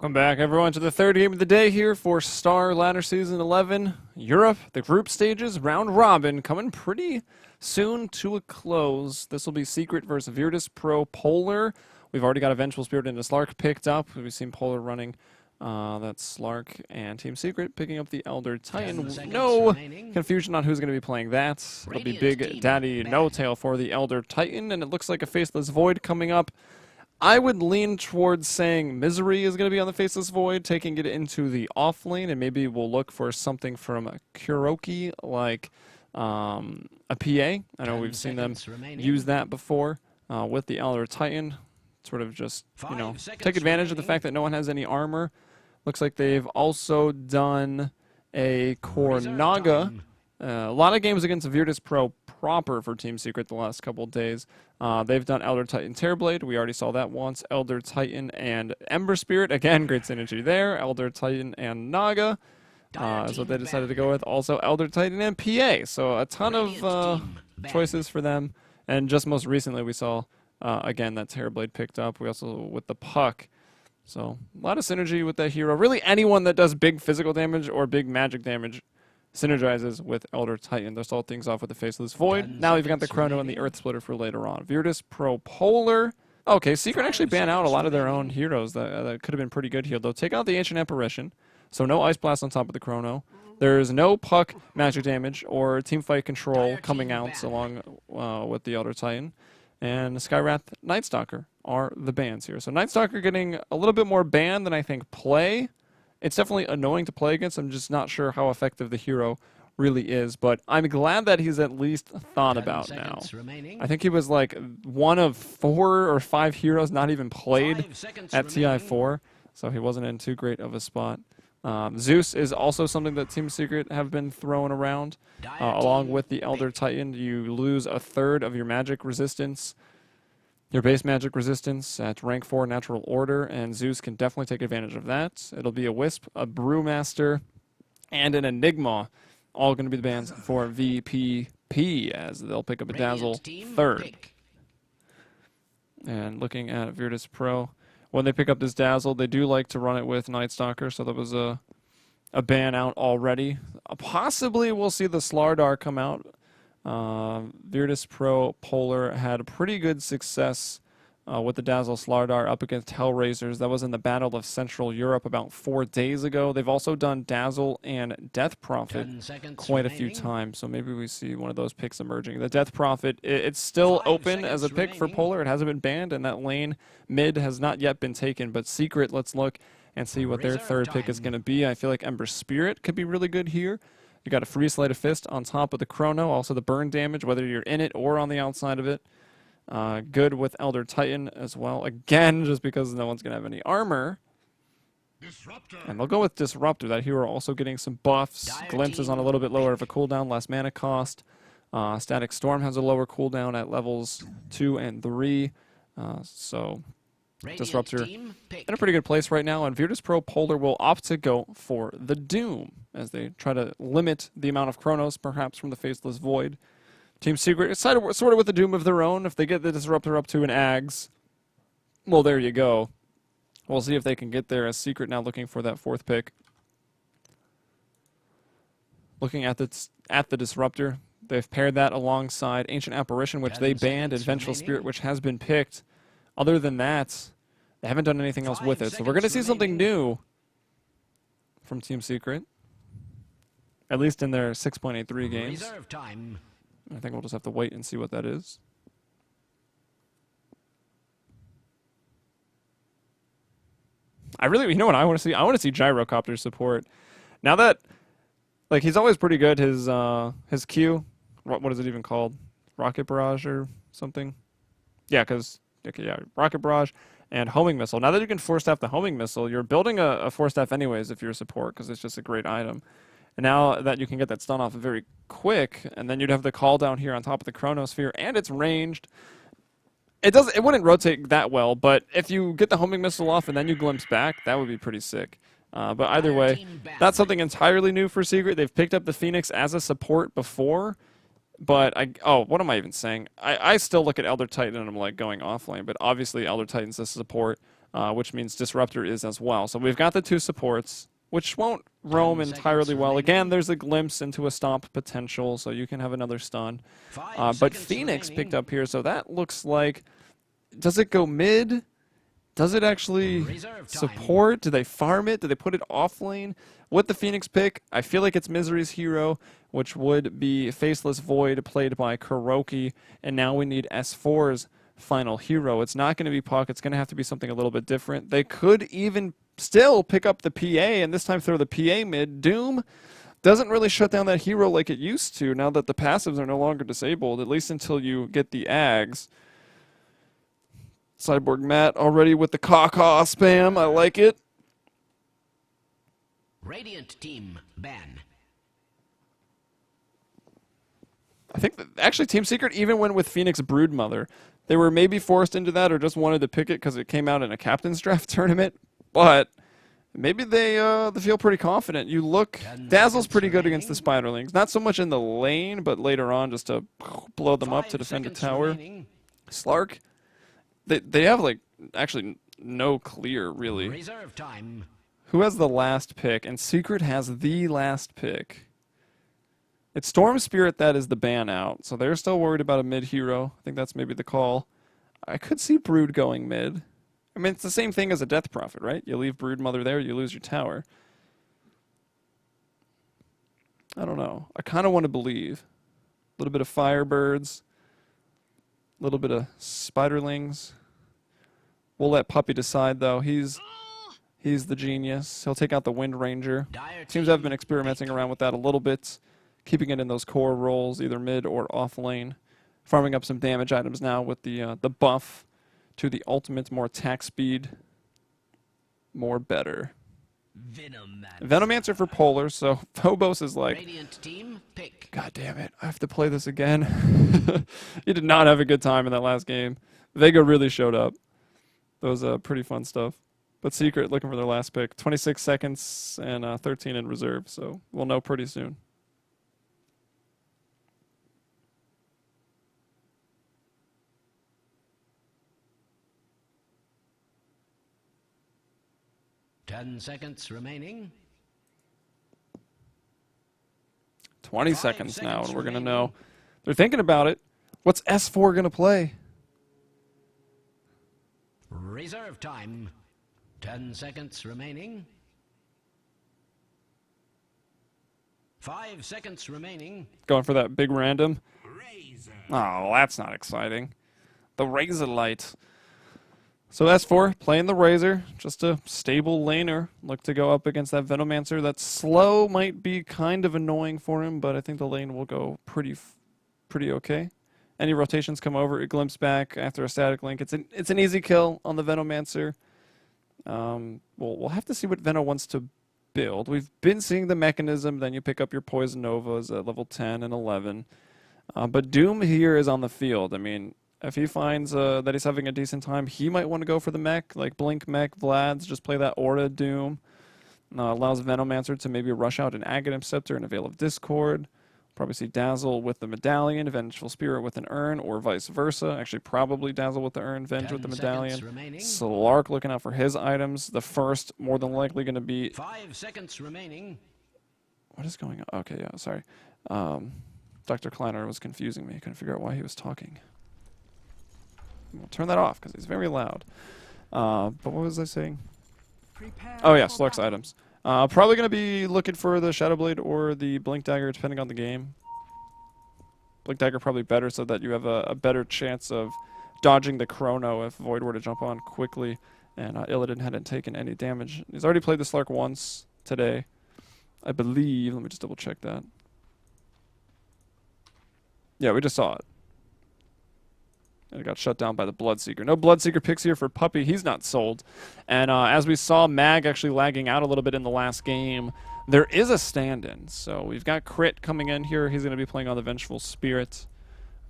Welcome back, everyone, to the third game of the day here for Starladder Season 11 Europe. The group stages, round robin, coming pretty soon to a close. This will be Secret versus Virtus.Pro Polar. We've already got Eventual Spirit into Slark picked up. We've seen Polar running. That's Slark and Team Secret picking up the Elder Titan. No confusion on who's going to be playing that. It'll be Big Daddy No Tail for the Elder Titan, and it looks like a Faceless Void coming up. I would lean towards saying Misery is going to be on the Faceless Void, taking it into the off lane, and maybe we'll look for something from Kuroki, like a PA. I know we've seen them use that before with the Elder Titan. Sort of just, you know, take advantage of the fact that no one has any armor. Looks like they've also done a Core Naga. A lot of games against Virtus.Pro proper for Team Secret the last couple of days. They've done Elder Titan Terrorblade. We already saw that once. Elder Titan and Ember Spirit. Again, great synergy there. Elder Titan and Naga is what they decided to go with. Also, Elder Titan and PA. So a ton of choices for them. And just most recently, we saw, again, that Terrorblade picked up. We also, with the Puck. So a lot of synergy with that hero. Really, anyone that does big physical damage or big magic damage synergizes with Elder Titan. They'll start things off with the Faceless Void. Now we've got the Chrono and the Earth Splitter for later on. Virtus.Pro Polar. Okay, Secret actually ban out a lot of their own heroes that could have been pretty good here. They'll take out the Ancient Apparition, so no Ice Blast on top of the Chrono. There's no Puck magic damage or Teamfight Control coming out along with the Elder Titan. And Skywrath Night Stalker are the bans here. So Night Stalker getting a little bit more ban than I think play. It's definitely annoying to play against. I'm just not sure how effective the hero really is, but I'm glad that he's at least thought about now. I think he was like one of 4 or 5 heroes not even played at TI4, so he wasn't in too great of a spot. Zeus is also something that Team Secret have been throwing around. Along with the Elder Titan, you lose a third of your magic resistance. Your base magic resistance at rank 4 natural order, and Zeus can definitely take advantage of that. It'll be a Wisp, a Brewmaster, and an Enigma, all going to be the bans for VPP, as they'll pick up a Dazzle third. And looking at Virtus.Pro, when they pick up this Dazzle, they do like to run it with Night Stalker, so that was a ban out already. Possibly we'll see the Starladder come out. Virtus.Pro Polar had pretty good success with the Dazzle Starladder up against Hellraisers. That was in the Battle of Central Europe about 4 days ago. They've also done Dazzle and Death Prophet quite a few times, so maybe we see one of those picks emerging. The Death Prophet, it's still open as a pick for Polar. It hasn't been banned, and that lane mid has not yet been taken, but Secret, let's look and see what their third pick is going to be. I feel like Ember Spirit could be really good here. You got a free Sleight of Fist on top of the Chrono, also the burn damage, whether you're in it or on the outside of it. Good with Elder Titan as well. Again, just because no one's going to have any armor. And they'll go with Disruptor. That hero also getting some buffs. Glimpse is on a little bit lower of a cooldown, less mana cost. Static Storm has a lower cooldown at levels 2 and 3. So Disruptor in a pretty good place right now, and Virtus.Pro Polar will opt to go for the Doom as they try to limit the amount of Chronos, perhaps from the Faceless Void. Team Secret is sort of with the Doom of their own. If they get the Disruptor up to an Ags, well, there you go. We'll see if they can get there, as Secret now looking for that 4th pick. Looking at the Disruptor, they've paired that alongside Ancient Apparition, which they banned, and Vengeful Spirit, which has been picked. Other than that, they haven't done anything else with it. So we're going to see something new from Team Secret, at least in their 6.83 games. I think we'll just have to wait and see what that is. You know what I want to see? I want to see Gyrocopter support. Now that, like, he's always pretty good. His Q, what is it even called? Rocket Barrage or something? Yeah, because... Okay, yeah, Rocket Barrage and Homing Missile. Now that you can Force Staff the Homing Missile, you're building a Force Staff anyways if you're a support, because it's just a great item. And now that you can get that stun off very quick, and then you'd have the call down here on top of the Chronosphere, and it's ranged. It wouldn't rotate that well, but if you get the Homing Missile off and then you glimpse back, that would be pretty sick. But either way, that's something entirely new for Secret. They've picked up the Phoenix as a support before. But what am I even saying? I still look at Elder Titan and I'm like going offlane, but obviously Elder Titan's a support. which means Disruptor is as well. So we've got the 2 supports, which won't roam entirely well. Again, there's a glimpse into a stomp potential, so you can have another stun. But Phoenix picked up here, so that looks like... Does it go mid? Does it actually support? Do they farm it? Do they put it off lane? With the Phoenix pick, I feel like it's Misery's hero, which would be Faceless Void played by Kuroki, and now we need S4's final hero. It's not going to be Puck. It's going to have to be something a little bit different. They could even still pick up the PA, and this time throw the PA mid. Doom doesn't really shut down that hero like it used to now that the passives are no longer disabled, at least until you get the Ags. Cyborg Matt already with the caw-caw spam. I like it. Radiant team ban. I think that actually Team Secret even went with Phoenix Broodmother. They were maybe forced into that or just wanted to pick it because it came out in a captain's draft tournament. But maybe they feel pretty confident. You look, Dazzle's pretty good against the Spiderlings. Not so much in the lane, but later on just to blow them up to defend a tower. Slark, they have like actually no clear really. Reserve time. Who has the last pick? And Secret has the last pick. It's Storm Spirit that is the ban out, so they're still worried about a mid hero. I think that's maybe the call. I could see Brood going mid. I mean, it's the same thing as a Death Prophet, right? You leave Broodmother there, you lose your tower. I don't know. I kind of want to believe. A little bit of Firebirds. A little bit of Spiderlings. We'll let Puppy decide, though. He's the genius. He'll take out the Wind Ranger. Seems I've been experimenting around with that a little bit. Keeping it in those core roles, either mid or off lane. Farming up some damage items now with the buff to the ultimate, more attack speed, more better. Venomancer for Polar, so Phobos is like, God damn it, I have to play this again. He did not have a good time in that last game. Vega really showed up. That was pretty fun stuff. But Secret looking for their last pick. 26 seconds and 13 in reserve, so we'll know pretty soon. Ten seconds remaining. 20 seconds now, and we're going to know. They're thinking about it. What's S4 going to play? Reserve time. 10 seconds remaining. 5 seconds remaining. Going for that big random. Oh, that's not exciting. The Razor Light. So S4 playing the Razor, just a stable laner. Look to go up against that Venomancer. That slow might be kind of annoying for him, but I think the lane will go pretty okay. Any rotations come over, it glimpses back after a static link. It's an easy kill on the Venomancer. We'll have to see what Veno wants to build. We've been seeing the mechanism. Then you pick up your Poison Novas at level 10 and 11. But Doom here is on the field. I mean, if he finds that he's having a decent time, he might want to go for the mech, like Blink Mech, Vlad's, just play that Aura Doom. Allows Venomancer to maybe rush out an Aghanim Scepter and a Veil of Discord. Probably see Dazzle with the Medallion, Vengeful Spirit with an Urn, or vice versa. Actually, probably Dazzle with the Urn, Venge with the Medallion. Slark looking out for his items. The first, more than likely going to be... 5 seconds remaining. What is going on? Okay, yeah, sorry. Dr. Kleiner was confusing me. I couldn't figure out why he was talking. We'll turn that off, because he's very loud. But what was I saying? Oh, yeah, Slark's items. Probably going to be looking for the Shadow Blade or the Blink Dagger, depending on the game. Blink Dagger probably better, so that you have a better chance of dodging the Chrono if Void were to jump on quickly. And Illidan hadn't taken any damage. He's already played the Slark once today, I believe. Let me just double check that. Yeah, we just saw it. And it got shut down by the Bloodseeker. No Bloodseeker picks here for Puppy. He's not sold. And as we saw, Mag actually lagging out a little bit in the last game. There is a stand-in. So we've got Crit coming in here. He's going to be playing on the Vengeful Spirit.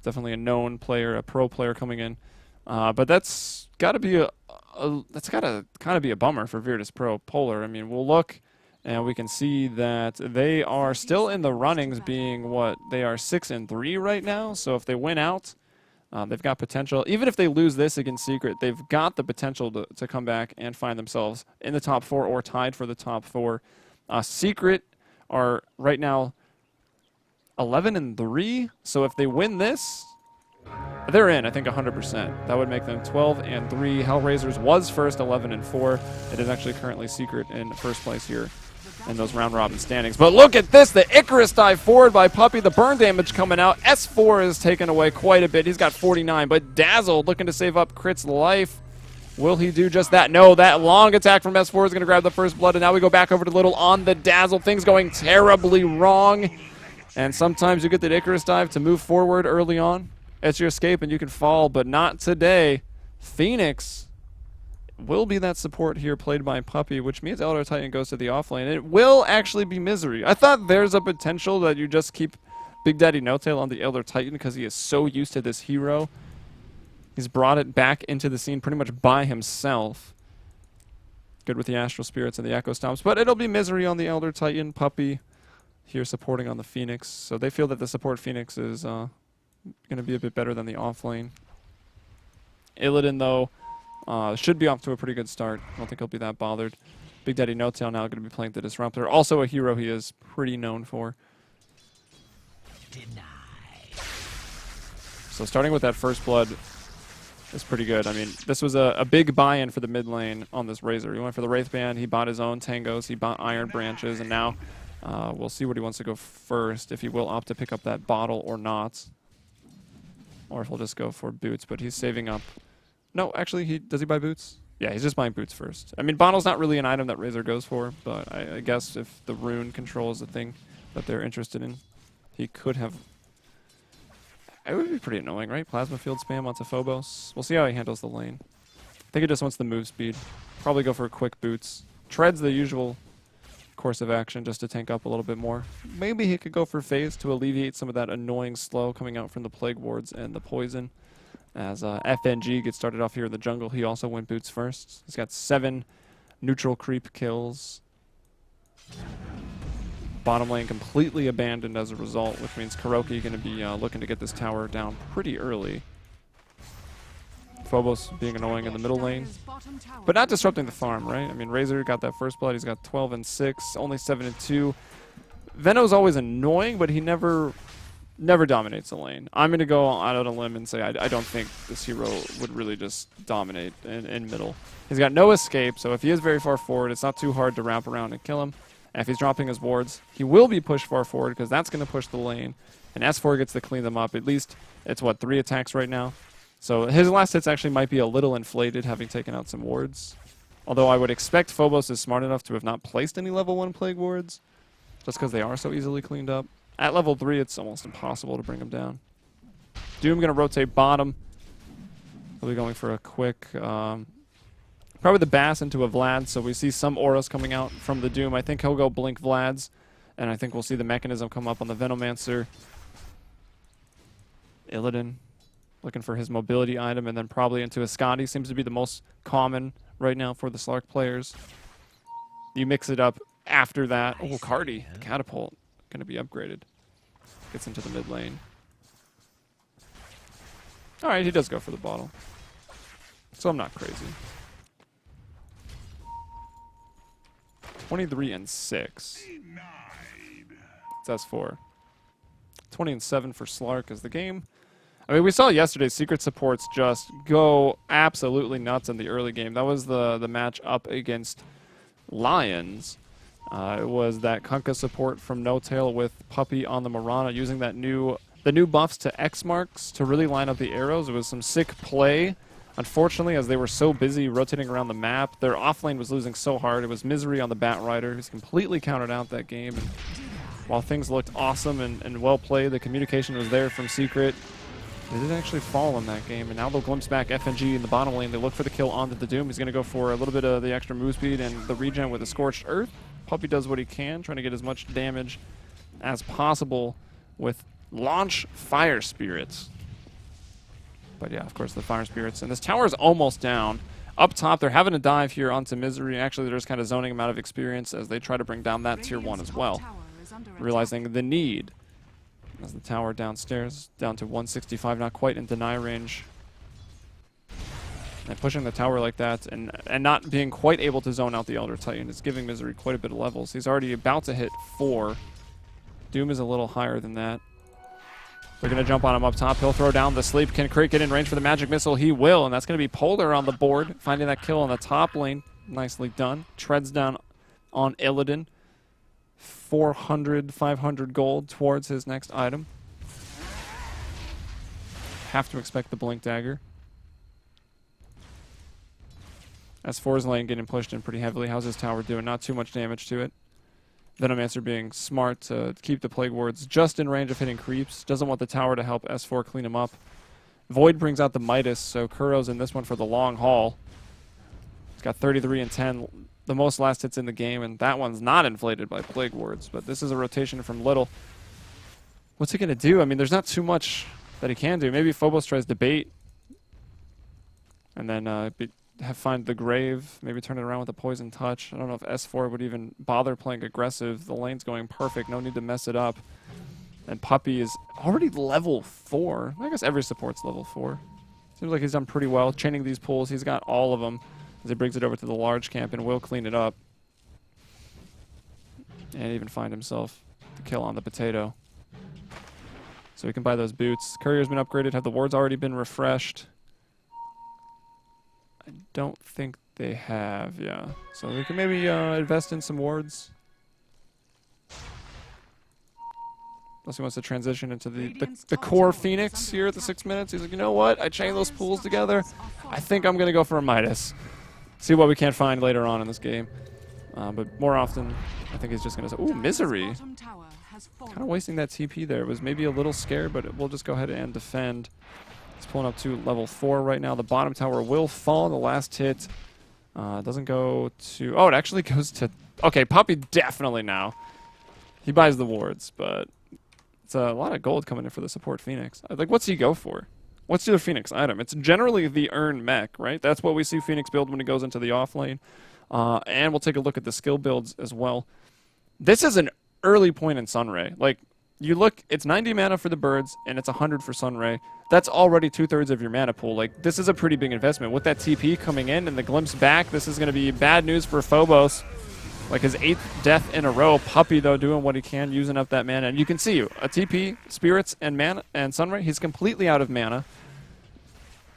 Definitely a known player, a pro player coming in. But that's got to be that's got to kind of be a bummer for Virtus.Pro Polar. I mean, we'll look and we can see that they are still in the runnings, being what they are 6-3 right now. So if they win out, They've got potential. Even if they lose this against Secret, they've got the potential to come back and find themselves in the top 4 or tied for the top 4. Secret are right now 11-3, so if they win this, they're in, I think, 100%. That would make them 12-3. Hellraisers was first, 11-4. It is actually currently Secret in first place here in those round-robin standings. But look at this, the Icarus dive forward by Puppey. The burn damage coming out. S4 is taken away quite a bit. He's got 49, but Dazzled looking to save up Crit's life. Will he do just that? No, that long attack from S4 is going to grab the first blood, and now we go back over to Little on the Dazzle. Things going terribly wrong, and sometimes you get the Icarus dive to move forward early on. It's your escape, and you can fall, but not today. Phoenix will be that support here played by Puppey, which means Elder Titan goes to the offlane. It will actually be Misery. I thought there's a potential that you just keep Big Daddy No-Tail on the Elder Titan because he is so used to this hero. He's brought it back into the scene pretty much by himself. Good with the Astral Spirits and the Echo Stomps, but it'll be Misery on the Elder Titan. Puppey here supporting on the Phoenix, so they feel that the support Phoenix is going to be a bit better than the offlane. Illidan, though, should be off to a pretty good start. I don't think he'll be that bothered. Big Daddy No-Tail now going to be playing the Disruptor. Also a hero he is pretty known for. So starting with that first blood is pretty good. I mean, this was a big buy-in for the mid lane on this Razor. He went for the Wraith Band, he bought his own Tangos, he bought Iron Branches, and now we'll see what he wants to go first, if he will opt to pick up that bottle or not. Or if he'll just go for boots, but he's saving up. No, actually, does he buy boots? Yeah, he's just buying boots first. I mean, bottle's not really an item that Razor goes for, but I guess if the rune control is the thing that they're interested in, he could have. It would be pretty annoying, right? Plasma field spam onto Phobos. We'll see how he handles the lane. I think he just wants the move speed. Probably go for quick boots. Treads the usual course of action just to tank up a little bit more. Maybe he could go for phase to alleviate some of that annoying slow coming out from the Plague Wards and the poison. As FNG gets started off here in the jungle, he also went boots first. He's got 7 neutral creep kills. Bottom lane completely abandoned as a result, which means Kuroki going to be looking to get this tower down pretty early. Phobos being annoying in the middle lane, but not disrupting the farm, right? I mean, Razor got that first blood. He's got 12-6, only 7-2. Veno's always annoying, but he never dominates the lane. I'm going to go out on a limb and say I don't think this hero would really just dominate in middle. He's got no escape, so if he is very far forward, it's not too hard to wrap around and kill him. And if he's dropping his wards, he will be pushed far forward because that's going to push the lane. And S4 gets to clean them up. At least it's, what, 3 attacks right now? So his last hits actually might be a little inflated, having taken out some wards. Although I would expect Phobos is smart enough to have not placed any level 1 Plague Wards, just because they are so easily cleaned up. At level 3, it's almost impossible to bring him down. Doom going to rotate bottom. He'll be going for a quick, probably the Bass into a Vlad, so we see some auras coming out from the Doom. I think he'll go Blink Vlads, and I think we'll see the Mechanism come up on the Venomancer. Illidan looking for his mobility item, and then probably into a Scotty. Seems to be the most common right now for the Slark players. You mix it up after that. Oh, Cardi, the Catapult, going to be upgraded. Gets into the mid lane. All right, he does go for the bottle. So I'm not crazy. 23-6. It's S4. 20-7 for Slark as the game. I mean, we saw yesterday Secret supports just go absolutely nuts in the early game. That was the match up against Lions. It was that Kunkka support from No-Tail with Puppey on the Mirana, using the new buffs to X marks to really line up the arrows. It was some sick play. Unfortunately, as they were so busy rotating around the map, their offlane was losing so hard. It was Misery on the Bat Rider, who's completely countered out that game. And while things looked awesome and well played, the communication was there from Secret. They did actually fall in that game, and now they'll glimpse back FNG in the bottom lane. They look for the kill onto the Doom. He's going to go for a little bit of the extra move speed and the regen with a Scorched Earth. Puppey does what he can, trying to get as much damage as possible with Launch Fire Spirits. But yeah, of course, the Fire Spirits. And this tower is almost down. Up top, they're having a dive here onto Misery. Actually, they're just kind of zoning him out of experience as they try to bring down that tier 1 as well, realizing the need. As the tower downstairs, down to 165, not quite in deny range. And pushing the tower like that and not being quite able to zone out the Elder Titan is giving Misery quite a bit of levels. He's already about to hit 4. Doom is a little higher than that. They're going to jump on him up top. He'll throw down the sleep. Can Crick get in range for the magic missile? He will, and that's going to be Polar on the board, finding that kill on the top lane. Nicely done. Treads down on Illidan. 400, 500 gold towards his next item. Have to expect the Blink Dagger. S4's lane getting pushed in pretty heavily. How's his tower doing? Not too much damage to it. Venomancer being smart to keep the Plague Wards just in range of hitting creeps. Doesn't want the tower to help S4 clean him up. Void brings out the Midas, so Kuro's in this one for the long haul. He's got 33 and 10, the most last hits in the game, and that one's not inflated by Plague Wards, but this is a rotation from Little. What's he going to do? I mean, there's not too much that he can do. Maybe Phobos tries to bait, and then find the grave, maybe turn it around with a poison touch. I don't know if S4 would even bother playing aggressive. The lane's going perfect, no need to mess it up. And Puppy is already level 4. I guess every support's level 4. Seems like he's done pretty well chaining these pools. He's got all of them as he brings it over to the large camp and will clean it up. And even find himself the kill on the potato. So he can buy those boots. Courier's been upgraded. Have the wards already been refreshed? I don't think they have, yeah. So we can maybe invest in some wards. Unless he wants to transition into the core Phoenix here at the 6 minutes. He's like, you know what? I chained those pools together. I think I'm going to go for a Midas. See what we can find later on in this game. But more often, I think he's just going to say, ooh, Misery. Kind of wasting that TP there. Was maybe a little scared, but we'll just go ahead and defend. He's pulling up to level 4 right now. The bottom tower will fall. The last hit doesn't go to... Oh, it actually goes to... Okay, Poppy definitely now. He buys the wards, but it's a lot of gold coming in for the support Phoenix. Like, what's he go for? What's your Phoenix item? It's generally the earn mech, right? That's what we see Phoenix build when he goes into the off lane. And we'll take a look at the skill builds as well. This is an early point in Sunray. Like, you look, it's 90 mana for the birds, and it's 100 for Sunray. That's already 2/3 of your mana pool. Like, this is a pretty big investment. With that TP coming in and the glimpse back, this is going to be bad news for Phobos. Like his 8th death in a row. Puppy, though, doing what he can, using up that mana. And you can see, a TP, Spirits, and mana, and Sunray, he's completely out of mana.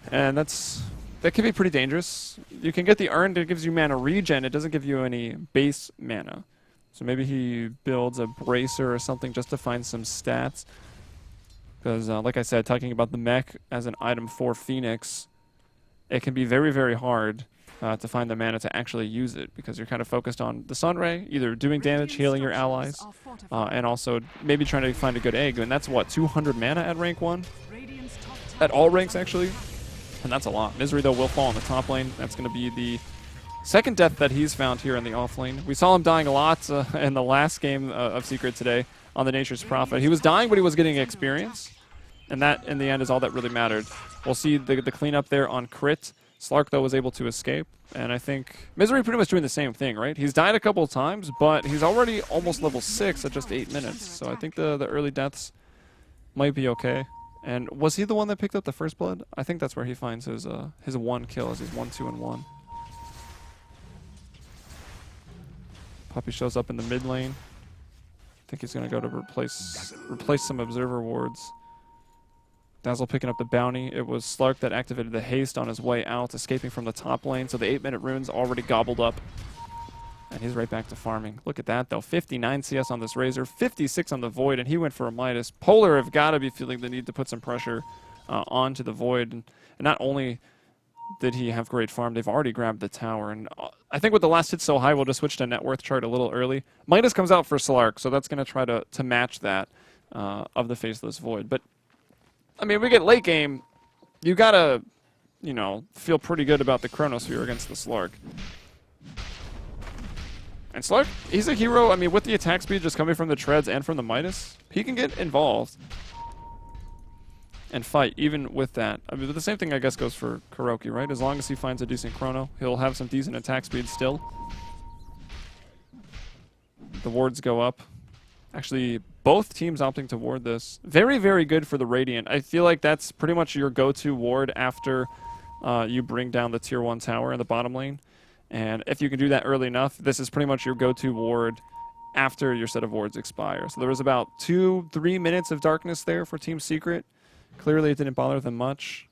And that can be pretty dangerous. You can get the earned, it gives you mana regen. It doesn't give you any base mana. So maybe he builds a Bracer or something just to find some stats. Because, like I said, talking about the mech as an item for Phoenix, it can be very, very hard to find the mana to actually use it. Because you're kind of focused on the Sunray, either doing damage, healing your allies, and also maybe trying to find a good egg. And that's, what, 200 mana at rank 1? At all ranks, actually. And that's a lot. Misery, though, will fall on the top lane. That's going to be the second death that he's found here in the off lane. We saw him dying a lot in the last game of Secret today on the Nature's Prophet. He was dying, but he was getting experience. And that, in the end, is all that really mattered. We'll see the cleanup there on crit. Slark, though, was able to escape. And I think Misery pretty much doing the same thing, right? He's died a couple of times, but he's already almost level 6 at just 8 minutes. So I think the early deaths might be okay. And was he the one that picked up the first blood? I think that's where he finds his 1 kill as he's 1, 2, and 1. Puppy shows up in the mid lane. I think he's going to go to replace some observer wards. Dazzle picking up the bounty. It was Slark that activated the haste on his way out, escaping from the top lane. So the 8-minute rune's already gobbled up. And he's right back to farming. Look at that, though. 59 CS on this Razor, 56 on the Void, and he went for a Midas. Polar have got to be feeling the need to put some pressure onto the Void. And not only did he have great farm, they've already grabbed the tower. And I think with the last hit so high, we'll just switch to net worth chart a little early. Midas comes out for Slark, so that's going to try to match that of the Faceless Void. But, I mean, we get late game, you got to, you know, feel pretty good about the Chronosphere against the Slark. And Slark, he's a hero. I mean, with the attack speed just coming from the treads and from the Midas, he can get involved and fight, even with that. I mean, the same thing, I guess, goes for Kuroki, right? As long as he finds a decent chrono, he'll have some decent attack speed still. The wards go up. Actually, both teams opting to ward this. Very, very good for the Radiant. I feel like that's pretty much your go-to ward after you bring down the tier 1 tower in the bottom lane. And if you can do that early enough, this is pretty much your go-to ward after your set of wards expire. So there was about 2-3 minutes of darkness there for Team Secret. Clearly it didn't bother them much,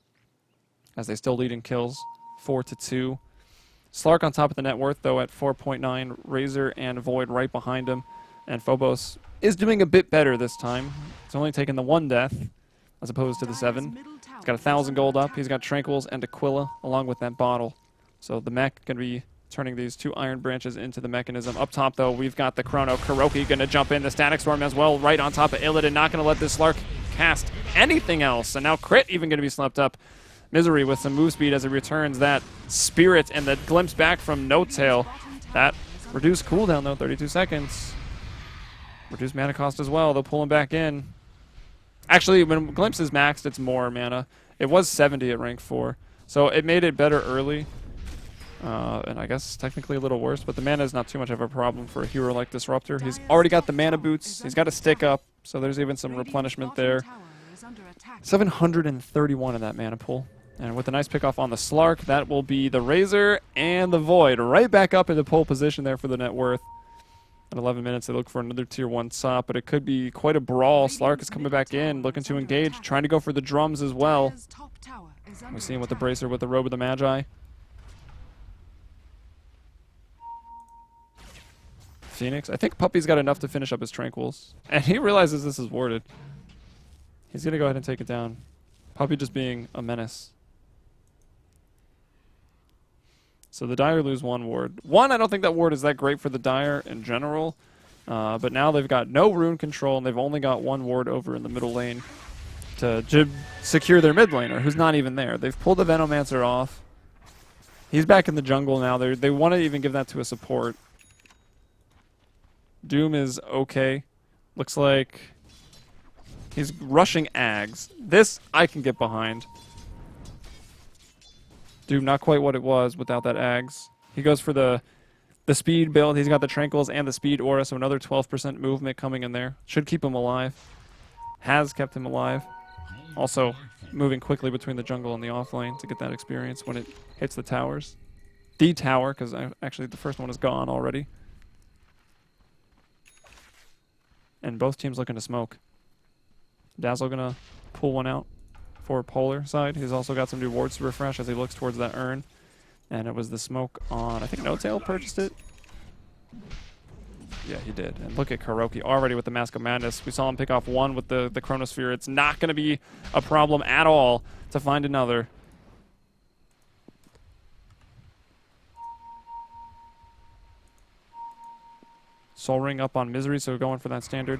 as they still lead in kills, 4-2. Slark on top of the net worth, though, at 4.9. Razor and Void right behind him. And Phobos is doing a bit better this time. It's only taken the 1 death, as opposed to the 7. He's got 1,000 gold up. He's got Tranquils and Aquila, along with that bottle. So the mech going to be turning these 2 Iron Branches into the mechanism. Up top, though, we've got the Chrono. Kuroki going to jump in. The Static Storm as well, right on top of Illidan. Not going to let this Slark cast anything else. And now Crit even going to be slept up. Misery with some move speed as he returns that Spirit and the glimpse back from No-Tail. That reduced cooldown, though, 32 seconds. Reduced mana cost as well. They'll pull him back in. Actually, when Glimpse is maxed, it's more mana. It was 70 at rank 4. So it made it better early. And I guess technically a little worse, but the mana is not too much of a problem for a hero like Disruptor. He's already got the mana boots. He's got a stick up, so there's even some replenishment there. 731 in that mana pool. And with a nice pickoff on the Slark, that will be the Razor and the Void right back up into pole position there for the net worth. At 11 minutes, they look for another tier 1 SOP, but it could be quite a brawl. Slark is coming back in, looking to engage, trying to go for the drums as well. We see him with the Bracer with the Robe of the Magi. Phoenix. I think Puppy's got enough to finish up his Tranquils. And he realizes this is warded. He's going to go ahead and take it down. Puppy just being a menace. So the Dire lose 1 ward. I don't think that ward is that great for the Dire in general. But now they've got no rune control, and they've only got 1 ward over in the middle lane to secure their mid laner, who's not even there. They've pulled the Venomancer off. He's back in the jungle now. They want to even give that to a support. Doom is okay. Looks like he's rushing Ags. This I can get behind. Doom not quite what it was without that Ags. He goes for the speed build. He's got the Tranquils and the speed aura, so another 12% movement coming in there. Should keep him alive. Has kept him alive. Also moving quickly between the jungle and the offlane to get that experience when it hits the towers. The tower, because actually the first one is gone already. And both teams looking to smoke. Dazzle going to pull one out for Polar side. He's also got some new wards to refresh as he looks towards that urn. And it was the smoke on, I think No-Tail purchased it. Yeah, he did. And look at Kuroki already with the Mask of Madness. We saw him pick off 1 with the Chronosphere. It's not going to be a problem at all to find another. Soul Ring up on Misery, so going for that standard.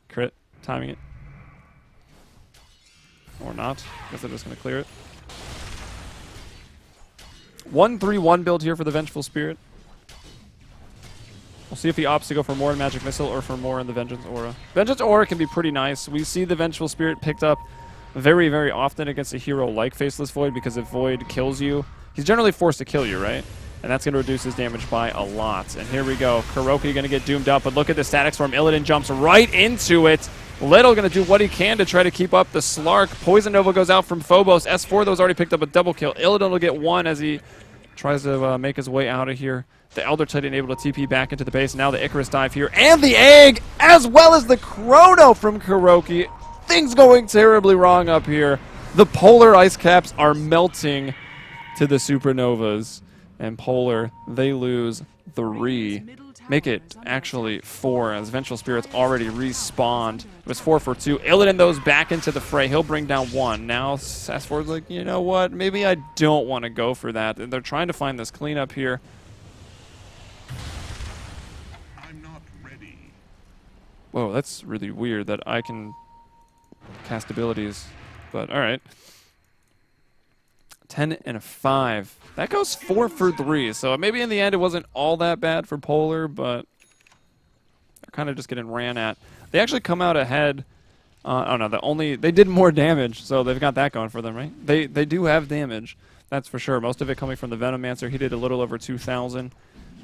Crit, timing it. Or not. Guess they're just going to clear it. 1-3-1 build here for the Vengeful Spirit. We'll see if he opts to go for more in Magic Missile or for more in the Vengeance Aura. Vengeance Aura can be pretty nice. We see the Vengeful Spirit picked up very, very often against a hero like Faceless Void, because if Void kills you, he's generally forced to kill you, right? And that's going to reduce his damage by a lot. And here we go. Kuroki going to get doomed up, but look at the Static Storm. Illidan jumps right into it. Little going to do what he can to try to keep up the Slark. Poison Nova goes out from Phobos. S4, though, has already picked up a double kill. Illidan will get 1 as he tries to make his way out of here. The Elder Titan able to TP back into the base. Now the Icarus dive here. And the egg, as well as the Chrono from Kuroki. Things going terribly wrong up here. The Polar ice caps are melting to the Supernovas. And Polar, they lose 3. Make it actually 4, as Vengeful Spirit's already respawned. It was 4 for 2. Illidan, those back into the fray. He'll bring down 1. Now S4's like, you know what? Maybe I don't want to go for that. And they're trying to find this cleanup here. I'm not ready. Whoa, that's really weird that I can cast abilities. But all right. 10 and 5. That goes 4 for 3. So maybe in the end it wasn't all that bad for Polar, but they're kind of just getting ran at. They actually come out ahead. Oh no, they did more damage, so they've got that going for them, right? They do have damage, that's for sure. Most of it coming from the Venomancer. He did a little over 2,000.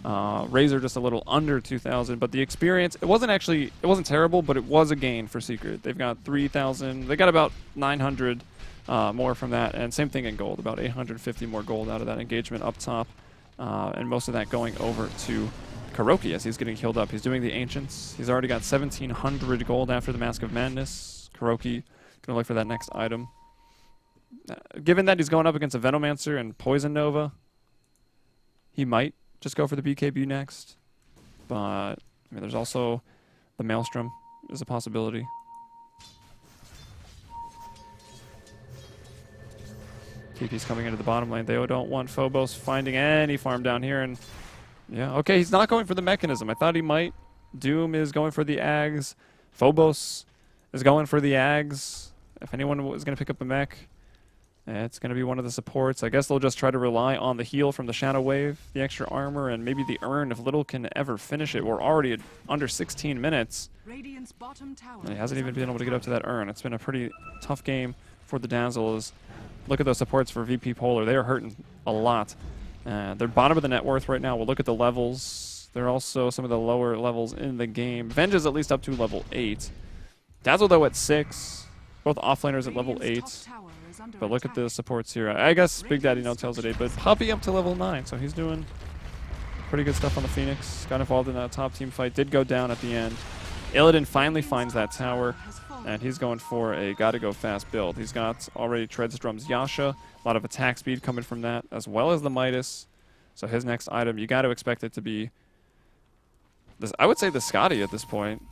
Razor just a little under 2,000, but the experience, it wasn't terrible, but it was a gain for Secret. They've got 3,000, they got about 900 more from that, and same thing in gold, about 850 more gold out of that engagement up top, and most of that going over to Kuroki as he's getting healed up. He's doing the Ancients. He's already got 1,700 gold after the Mask of Madness. Kuroki gonna look for that next item. Given that he's going up against a Venomancer and Poison Nova, he might just go for the BKB next. But, I mean, there's also the Maelstrom is a possibility. TP's coming into the bottom lane. They don't want Phobos finding any farm down here. And, yeah, okay, he's not going for the mechanism. I thought he might. Doom is going for the Ags. Phobos is going for the Ags. If anyone was going to pick up a mech, it's going to be one of the supports. I guess they'll just try to rely on the heal from the Shadow Wave, the extra armor, and maybe the urn if Little can ever finish it. We're already at under 16 minutes. And he hasn't even been able to get up to that urn. It's been a pretty tough game for the Dazzles. Look at those supports for VP Polar. They are hurting a lot. They're bottom of the net worth right now. We'll look at the levels. They're also some of the lower levels in the game. Venge is at least up to level 8. Dazzle, though, at 6. Both offlaners at level 8. But look at the supports here. I guess Big Daddy No Tail's at 8, but Puppy up to level 9, so he's doing pretty good stuff on the Phoenix. Got involved in that top team fight. Did go down at the end. Illidan finally finds that tower, and he's going for a gotta go fast build. He's got already Treads Drums Yasha, a lot of attack speed coming from that, as well as the Midas. So his next item, you got to expect it to be, this, I would say the Scotty at this point.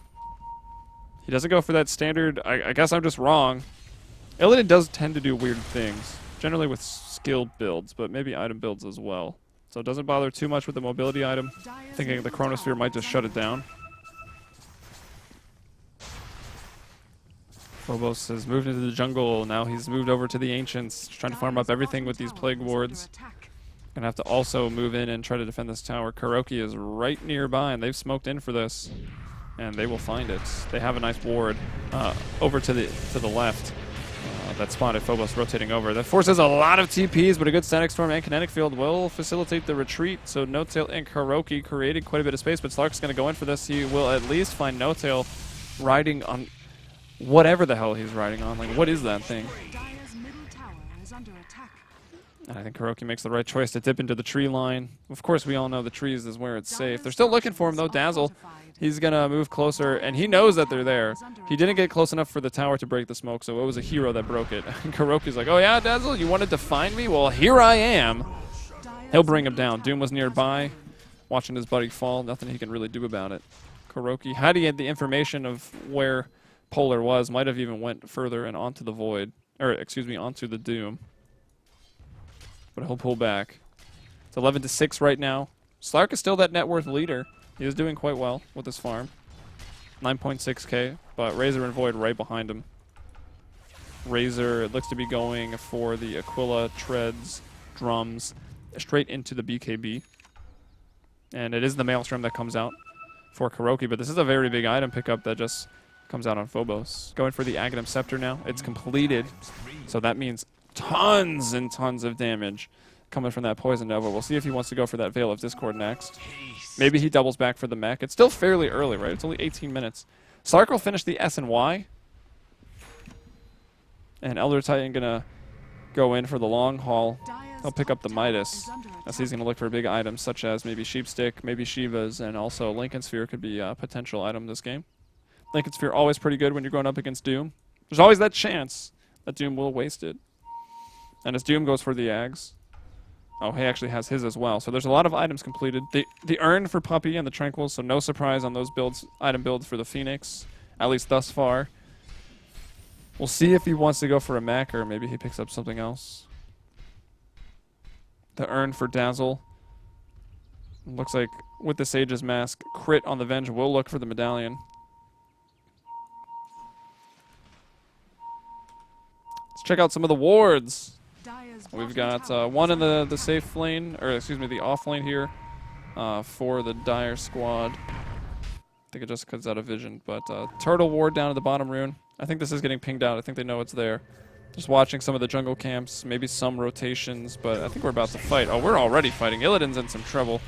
He doesn't go for that standard, I guess I'm just wrong. Illidan does tend to do weird things, generally with skill builds, but maybe item builds as well. So it doesn't bother too much with the mobility item, thinking the Chronosphere might just shut it down. Phobos has moved into the jungle. Now he's moved over to the Ancients, trying to farm up everything with these Plague Wards. Gonna have to also move in and try to defend this tower. Kuroki is right nearby, and they've smoked in for this, and they will find it. They have a nice ward over to the left. That spotted Phobos rotating over. That forces a lot of TPs, but a good Static Storm and Kinetic Field will facilitate the retreat. So No-Tail and Kuroki created quite a bit of space, but Slark's going to go in for this. He will at least find No-Tail riding on whatever the hell he's riding on. Like, what is that thing? And I think Kuroki makes the right choice to dip into the tree line. Of course, we all know the trees is where it's safe. They're still looking for him, though. Dazzle, he's going to move closer, and he knows that they're there. He didn't get close enough for the tower to break the smoke, so it was a hero that broke it. And Kuroki's like, oh, yeah, Dazzle, you wanted to find me? Well, here I am. He'll bring him down. Doom was nearby, watching his buddy fall. Nothing he can really do about it. Kuroki, had he had the information of where Polar was, might have even went further and onto the Void, or excuse me, onto the Doom. But he'll pull back. It's 11-6 right now. Slark is still that net worth leader. He is doing quite well with his farm. 9.6k, but Razor and Void right behind him. Razor, it looks to be going for the Aquila, Treads, Drums, straight into the BKB. And it is the Maelstrom that comes out for Kuroki, but this is a very big item pickup that just comes out on Phobos. Going for the Aghanim Scepter now. It's completed, so that means tons and tons of damage coming from that Poison Nova. We'll see if he wants to go for that Veil of Discord next. Maybe he doubles back for the mech. It's still fairly early, right? It's only 18 minutes. Slark will finish the S and Y. And Elder Titan gonna go in for the long haul. He'll pick up the Midas, as he's gonna look for big items such as maybe Sheepstick, maybe Shivas, and also Lincoln Sphere could be a potential item this game. Lincoln Sphere always pretty good when you're going up against Doom. There's always that chance that Doom will waste it. And as Doom goes for the Ags, oh, he actually has his as well. So there's a lot of items completed. The urn for Puppy and the Tranquils, so no surprise on those builds, item builds for the Phoenix, at least thus far. We'll see if he wants to go for a mech or maybe he picks up something else. The urn for Dazzle. Looks like with the Sage's Mask, crit on the Venge will look for the medallion. Let's check out some of the wards. We've got one in the safe lane, or excuse me, the off lane here for the Dire squad. I think it just cuts out of vision, but Turtle ward down at the bottom rune. I think this is getting pinged out. I think they know it's there. Just watching some of the jungle camps, maybe some rotations, but I think we're about to fight. Oh, we're already fighting. Illidan's in some trouble.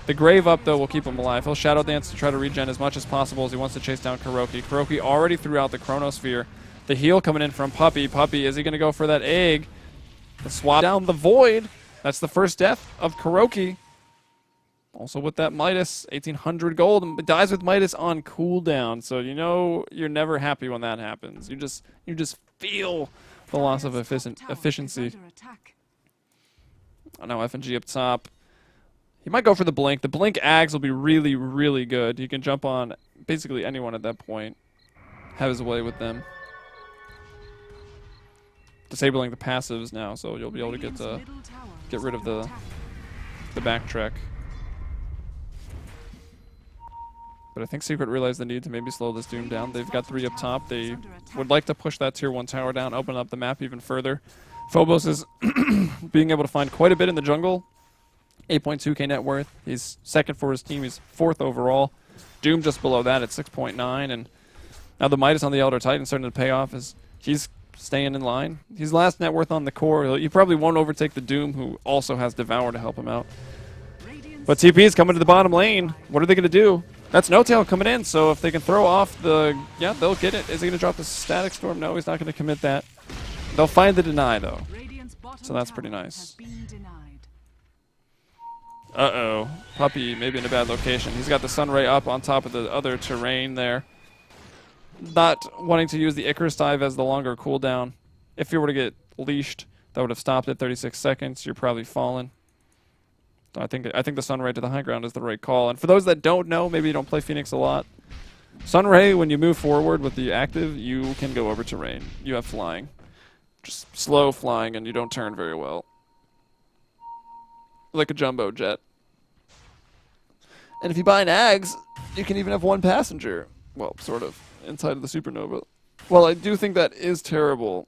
The Grave Up, though, will keep him alive. He'll Shadow Dance to try to regen as much as possible as he wants to chase down Kuroki. Kuroki already threw out the Chronosphere. The heal coming in from Puppey. Puppey, is he going to go for that egg? The swap down the Void. That's the first death of Kuroki. Also with that Midas, 1,800 gold. And dies with Midas on cooldown. So you know you're never happy when that happens. You just feel the loss of efficiency. Oh, now FNG up top. He might go for the Blink. The Blink Ags will be really, really good. He can jump on basically anyone at that point. Have his way with them. Disabling the passives now, so you'll be able to get rid of the backtrack. But I think Secret realized the need to maybe slow this Doom down. They've got 3 up top. They would like to push that tier 1 tower down, open up the map even further. Phobos is being able to find quite a bit in the jungle. 8.2k net worth. He's second for his team. He's 4th overall. Doom just below that at 6.9. And now the Midas on the Elder Titan starting to pay off as he's staying in line. He's last net worth on the core. He probably won't overtake the Doom, who also has Devour to help him out. But TP is coming to the bottom lane. What are they going to do? That's No-Tail coming in, so if they can throw off the... Yeah, they'll get it. Is he going to drop the Static Storm? No, he's not going to commit that. They'll find the deny, though. So that's pretty nice. Uh-oh. Puppey maybe in a bad location. He's got the Sunray up on top of the other terrain there. Not wanting to use the Icarus dive as the longer cooldown. If you were to get leashed, that would have stopped at 36 seconds. You're probably fallen. I think the Sunray to the high ground is the right call. And for those that don't know, maybe you don't play Phoenix a lot. Sunray, when you move forward with the active, you can go over terrain. You have flying. Just slow flying, and you don't turn very well. Like a jumbo jet. And if you buy an Ags, you can even have 1 passenger. Well, sort of. Inside of the Supernova. Well, I do think that is terrible.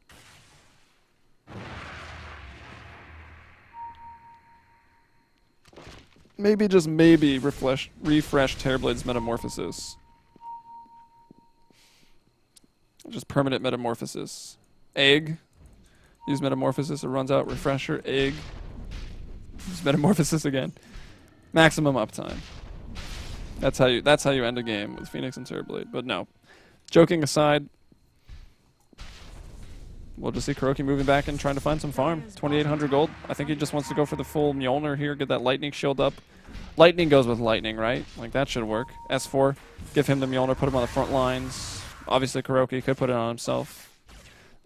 Maybe, just maybe, refresh Terrorblade's Metamorphosis. Just permanent Metamorphosis. Egg. Use Metamorphosis, it runs out. Refresher, egg. Use Metamorphosis again. Maximum uptime. That's how you end a game with Phoenix and Terrorblade. But no. Joking aside, we'll just see Kuroki moving back and trying to find some farm. 2,800 gold. I think he just wants to go for the full Mjolnir here, get that Lightning shield up. Lightning goes with Lightning, right? Like, that should work. S4, give him the Mjolnir, put him on the front lines. Obviously, Kuroki could put it on himself.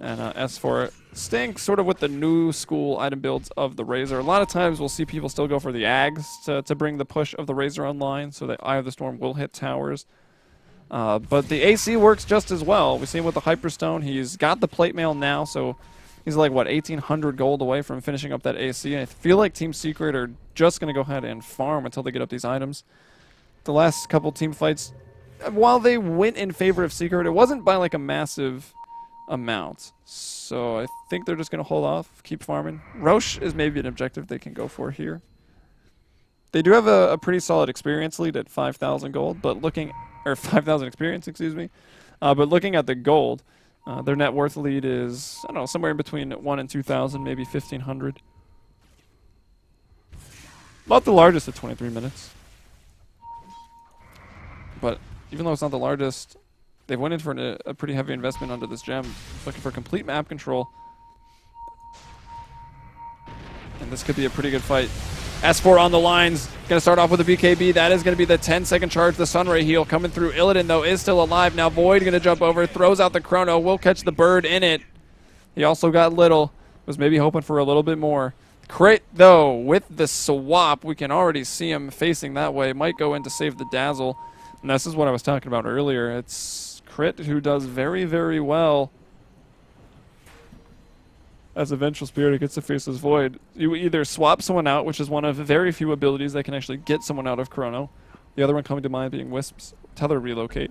And S4 staying sort of with the new school item builds of the Razor. A lot of times we'll see people still go for the Ags to bring the push of the Razor online so that Eye of the Storm will hit towers. But the AC works just as well. We've seen with the Hyperstone, he's got the plate mail now, so he's like, what, 1,800 gold away from finishing up that AC. I feel like Team Secret are just going to go ahead and farm until they get up these items. The last couple team fights, while they went in favor of Secret, it wasn't by like a massive amount. So I think they're just going to hold off, keep farming. Roche is maybe an objective they can go for here. They do have a pretty solid experience lead at 5,000 gold, but looking... or 5,000 experience, excuse me. But looking at the gold, their net worth lead is, I don't know, somewhere in between 1 and 2,000, maybe 1,500. Not the largest at 23 minutes. But even though it's not the largest, they went in for a pretty heavy investment under this gem, looking for complete map control. And this could be a pretty good fight. S4 on the lines, going to start off with a BKB. That is going to be the 10-second charge. The Sunray heal coming through. Illidan, though, is still alive. Now Void going to jump over, throws out the Chrono. Will catch the bird in it. He also got little. Was maybe hoping for a little bit more. Crit, though, with the swap, we can already see him facing that way. Might go in to save the Dazzle. And this is what I was talking about earlier. It's Crit who does very, very well. As a Vengeful Spirit, it gets to face this Void. You either swap someone out, which is one of very few abilities that can actually get someone out of Chrono. The other one coming to mind being Wisp's Tether Relocate.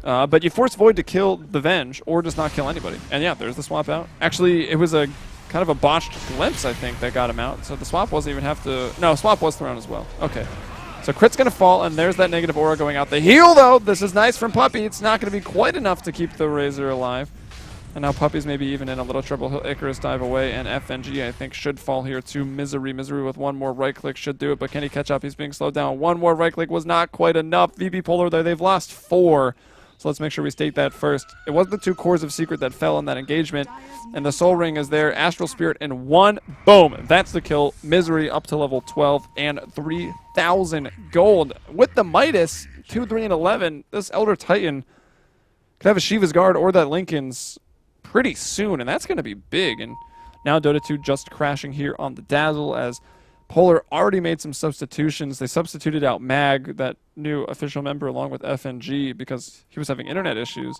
But you force Void to kill the Venge, or just not kill anybody. And yeah, there's the swap out. Actually, it was a kind of a botched glimpse, I think, that got him out. So the swap wasn't even have to... No, swap was thrown as well. Okay. So Crit's going to fall, and there's that negative aura going out. The heal, though, this is nice from Puppey. It's not going to be quite enough to keep the Razor alive. And now Puppy's maybe even in a little trouble. He'll Icarus dive away, and FNG, I think, should fall here to Misery. Misery with one more right click should do it, but can he catch up? He's being slowed down. One more right click was not quite enough. VP Polar there, they've lost 4. So let's make sure we state that first. It wasn't the 2 cores of Secret that fell in that engagement, and the Soul Ring is there. Astral Spirit in 1. Boom. That's the kill. Misery up to level 12 and 3,000 gold. With the Midas, 2, 3, and 11, this Elder Titan could have a Shiva's Guard or that Lincoln's pretty soon, and that's going to be big. And now Dota 2 just crashing here on the Dazzle as Polar already made some substitutions. They substituted out Mag, that new official member, along with FNG because he was having internet issues.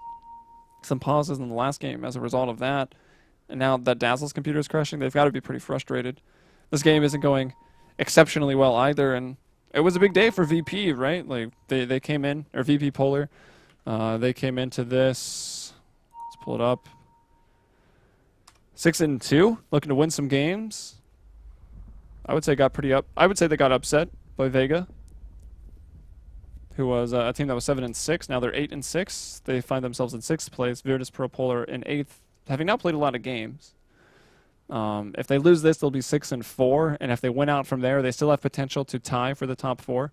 Some pauses in the last game as a result of that. And now that Dazzle's computer is crashing, they've got to be pretty frustrated. This game isn't going exceptionally well either, and it was a big day for VP, right? Like they came in, or VP Polar, they came into this. Let's pull it up. 6-2, looking to win some games. I would say they got upset by Vega, who was a team that was 7-6. Now they're 8-6. They find themselves in 6th place. Virtus.Pro Polar in 8th, having not played a lot of games. If they lose this, they'll be 6-4, and if they win out from there, they still have potential to tie for the top 4.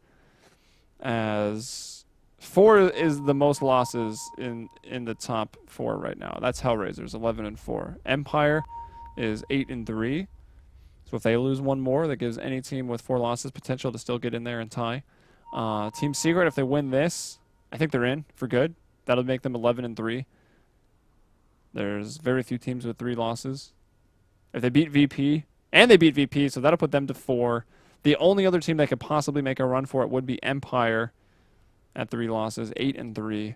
As 4 is the most losses in the top 4 right now. That's Hellraisers, 11-4. Empire is 8-3. So if they lose one more, that gives any team with 4 losses potential to still get in there and tie. Team Secret, if they win this, I think they're in for good. That'll make them 11-3. There's very few teams with 3 losses. If they beat VP, and they beat VP, so that'll put them to 4. The only other team that could possibly make a run for it would be Empire at 3 losses, 8-3.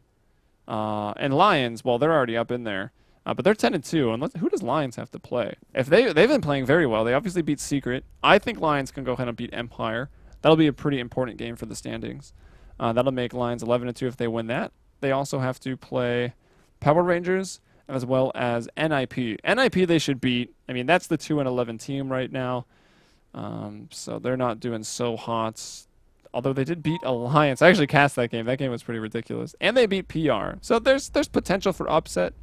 And Lions, well, they're already up in there. But they're 10-2, and who does Lions have to play? If they've been playing very well. They obviously beat Secret. I think Lions can go ahead and beat Empire. That'll be a pretty important game for the standings. That'll make Lions 11-2 if they win that. They also have to play Power Rangers as well as NIP. NIP they should beat. I mean, that's the 2-11 team right now. So they're not doing so hot. Although they did beat Alliance. I actually cast that game. That game was pretty ridiculous. And they beat PR. So there's potential for upset.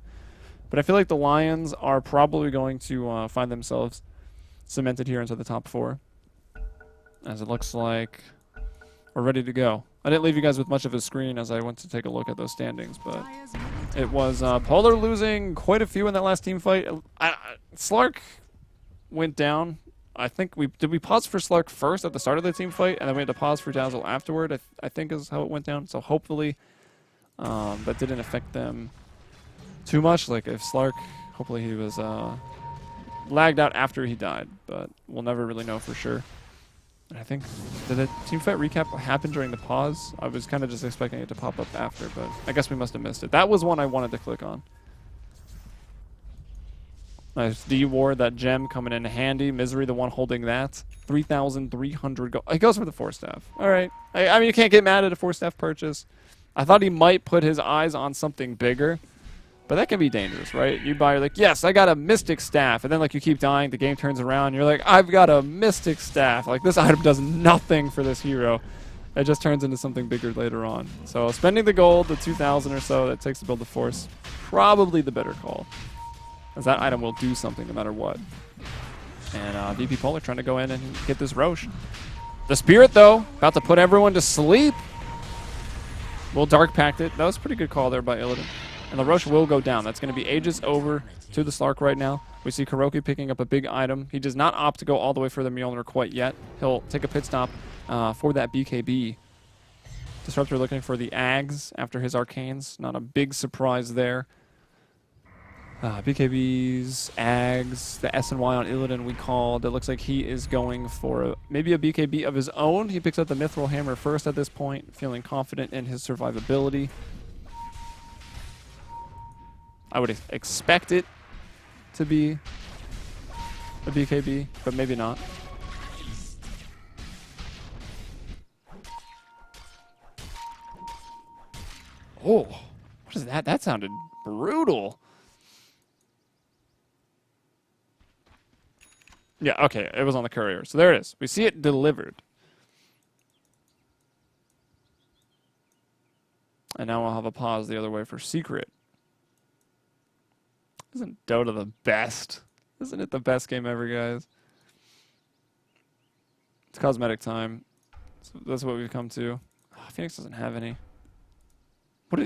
But I feel like the Lions are probably going to find themselves cemented here into the top 4. As it looks like we're ready to go. I didn't leave you guys with much of a screen as I went to take a look at those standings, but it was Polar losing quite a few in that last team fight. Slark went down. I think did we pause for Slark first at the start of the team fight, and then we had to pause for Dazzle afterward, I think is how it went down. So hopefully that didn't affect them too much. Like if Slark, hopefully he was lagged out after he died, but we'll never really know for sure. And I think, did the team fight recap happen during the pause? I was kind of just expecting it to pop up after, but I guess we must have missed it. That was one I wanted to click on. Nice D-Ward, that gem coming in handy. Misery, the one holding that. 3,300 gold. He goes for the 4-staff. All right. I mean, you can't get mad at a 4-staff purchase. I thought he might put his eyes on something bigger, but that can be dangerous, right? You buy, you're like, yes, I got a Mystic Staff. And then, like, you keep dying. The game turns around. You're like, I've got a Mystic Staff. Like, this item does nothing for this hero. It just turns into something bigger later on. So spending the gold, the 2,000 or so that it takes to build the Force, probably the better call, as that item will do something no matter what. And VP Polar trying to go in and get this Roche. The Spirit, though, about to put everyone to sleep. Will Dark Pact it. That was a pretty good call there by Illidan. And the Roche will go down. That's going to be Aegis over to the Slark right now. We see Kuroki picking up a big item. He does not opt to go all the way for the Mjolnir quite yet. He'll take a pit stop for that BKB. Disruptor looking for the Ags after his Arcanes. Not a big surprise there. BKBs, Ags, the S and Y on Illidan we called. It looks like he is going for maybe a BKB of his own. He picks up the Mithril Hammer first at this point, feeling confident in his survivability. I would expect it to be a BKB, but maybe not. Oh, what is that? That sounded brutal. Yeah, okay, it was on the courier. So there it is. We see it delivered. And now I'll have a pause the other way for Secret. Isn't Dota the best? Isn't it the best game ever, guys? It's cosmetic time. So that's what we've come to. Oh, Phoenix doesn't have any.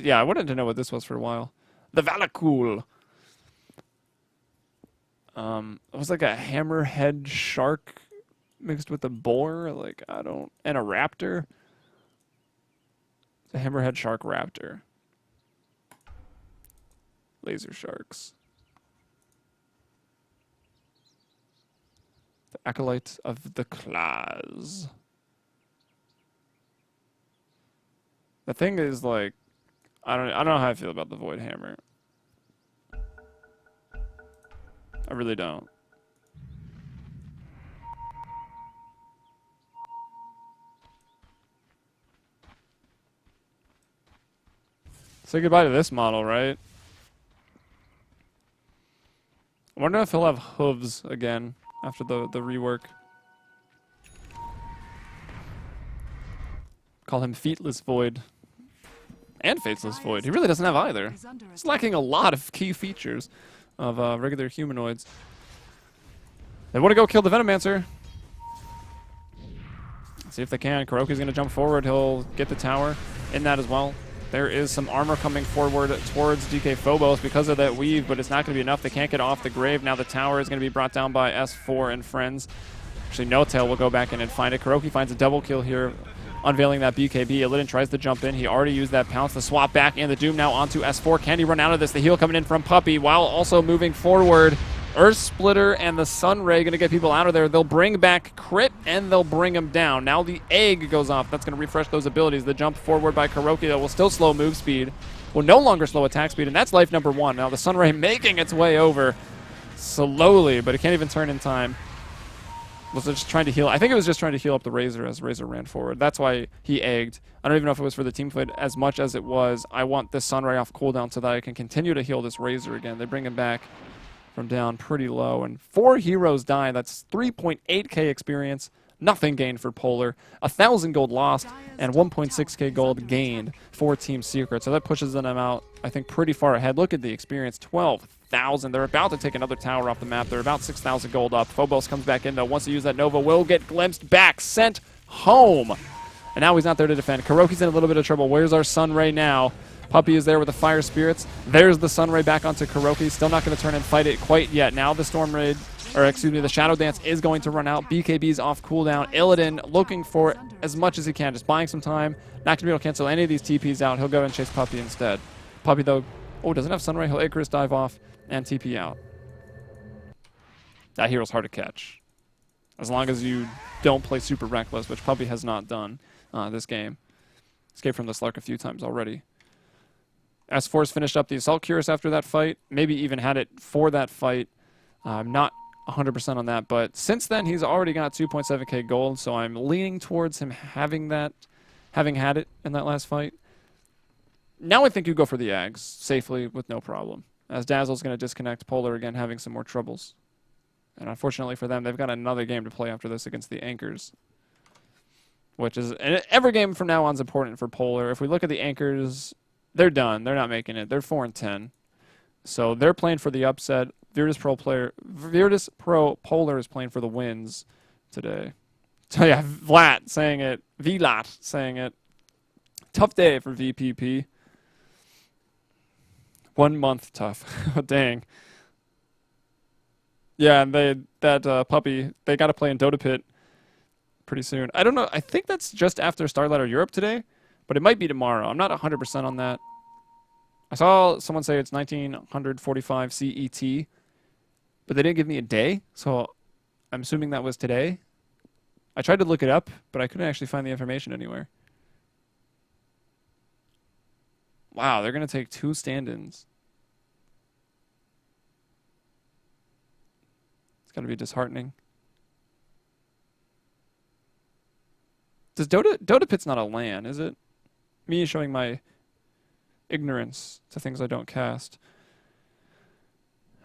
Yeah, I wanted to know what this was for a while. The Valakul. It was like a hammerhead shark mixed with a boar. Like, I don't... And a raptor. It's a hammerhead shark raptor. Laser sharks. The Acolyte of the Claws. The thing is, like, I don't know how I feel about the Void Hammer. I really don't. Say goodbye to this model, right? I wonder if he'll have hooves again after the rework. Call him Feetless Void. And Faceless Void. He really doesn't have either. He's lacking a lot of key features of regular humanoids. They want to go kill the Venomancer. See if they can. Kuroki's going to jump forward. He'll get the tower in that as well. There is some armor coming forward towards DK Phobos because of that weave, but it's not going to be enough. They can't get off the grave. Now the tower is going to be brought down by S4 and friends. Actually, No Tail will go back in and find it. Kuroki finds a double kill here, unveiling that BKB. Illidan tries to jump in. He already used that pounce. The swap back and the Doom now onto S4. Can he run out of this? The heal coming in from Puppey while also moving forward. Earth Splitter and the Sunray going to get people out of there. They'll bring back Crit and they'll bring him down. Now the egg goes off. That's going to refresh those abilities. The jump forward by Kuroki that will still slow move speed. Will no longer slow attack speed, and that's life number 1. Now the Sunray making its way over slowly, but it can't even turn in time. Was it just trying to heal? I think it was just trying to heal up the Razor as Razor ran forward. That's why he egged. I don't even know if it was for the team fight as much as it was. I want this Sunray off cooldown so that I can continue to heal this Razor again. They bring him back from down pretty low, and 4 heroes die. That's 3.8k experience. Nothing gained for Polar. 1,000 gold lost, and 1.6k gold gained for Team Secret. So that pushes them out, I think, pretty far ahead. Look at the experience, 12,000. They're about to take another tower off the map. They're about 6,000 gold up. Phobos comes back in, though. Wants to use that Nova. Will get glimpsed back, sent home. And now he's not there to defend. Kuroki's in a little bit of trouble. Where's our Sunray now? Puppey is there with the Fire Spirits. There's the Sunray back onto Kuroki. Still not going to turn and fight it quite yet. Now the Storm Raid, or excuse me, the Shadow Dance is going to run out. BKB's off cooldown. Illidan looking for as much as he can, just buying some time. Not going to be able to cancel any of these TPs out. He'll go and chase Puppey instead. Puppey, though, doesn't have Sunray. He'll Icarus dive off and TP out. That hero's hard to catch. As long as you don't play super reckless, which Puppey has not done this game. Escaped from the Slark a few times already. S4's finished up the Assault Cuirass after that fight. Maybe even had it for that fight. I'm not 100% on that, but since then he's already got 2.7k gold, so I'm leaning towards him having had it in that last fight. Now I think you go for the Ags safely with no problem, as Dazzle's going to disconnect Polar again, having some more troubles. And unfortunately for them, they've got another game to play after this against the Anchors, which is, and every game from now on is important for Polar. If we look at the Anchors, they're done. They're not making it. They're 4-10. So they're playing for the upset. Virtus.Pro Polar is playing for the wins today. So yeah, Vlad saying it. Vlat saying it. Tough day for VPP. 1 month tough. Dang. Yeah, and that Puppey, they got to play in Dota Pit pretty soon. I don't know. I think that's just after Starladder Europe today, but it might be tomorrow. I'm not 100% on that. I saw someone say it's 1945 CET, but they didn't give me a day, so I'm assuming that was today. I tried to look it up, but I couldn't actually find the information anywhere. Wow, they're going to take 2 stand-ins. It's got to be disheartening. Does Dota Pit's not a LAN, is it? Me showing my ignorance to things I don't cast.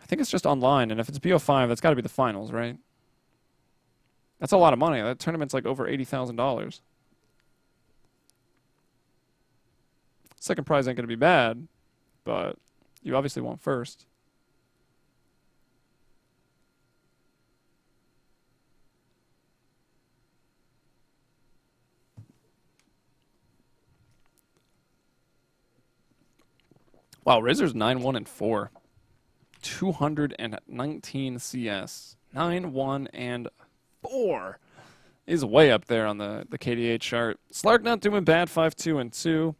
I think it's just online, and if it's BO5, that's got to be the finals, right? That's a lot of money. That tournament's like over $80,000. Second prize ain't going to be bad, but you obviously want first. Wow, Razor's 9-1 and 4. 219 CS. 9-1 and 4. He's way up there on the KDA chart. Slark not doing bad, 5-2 and 2.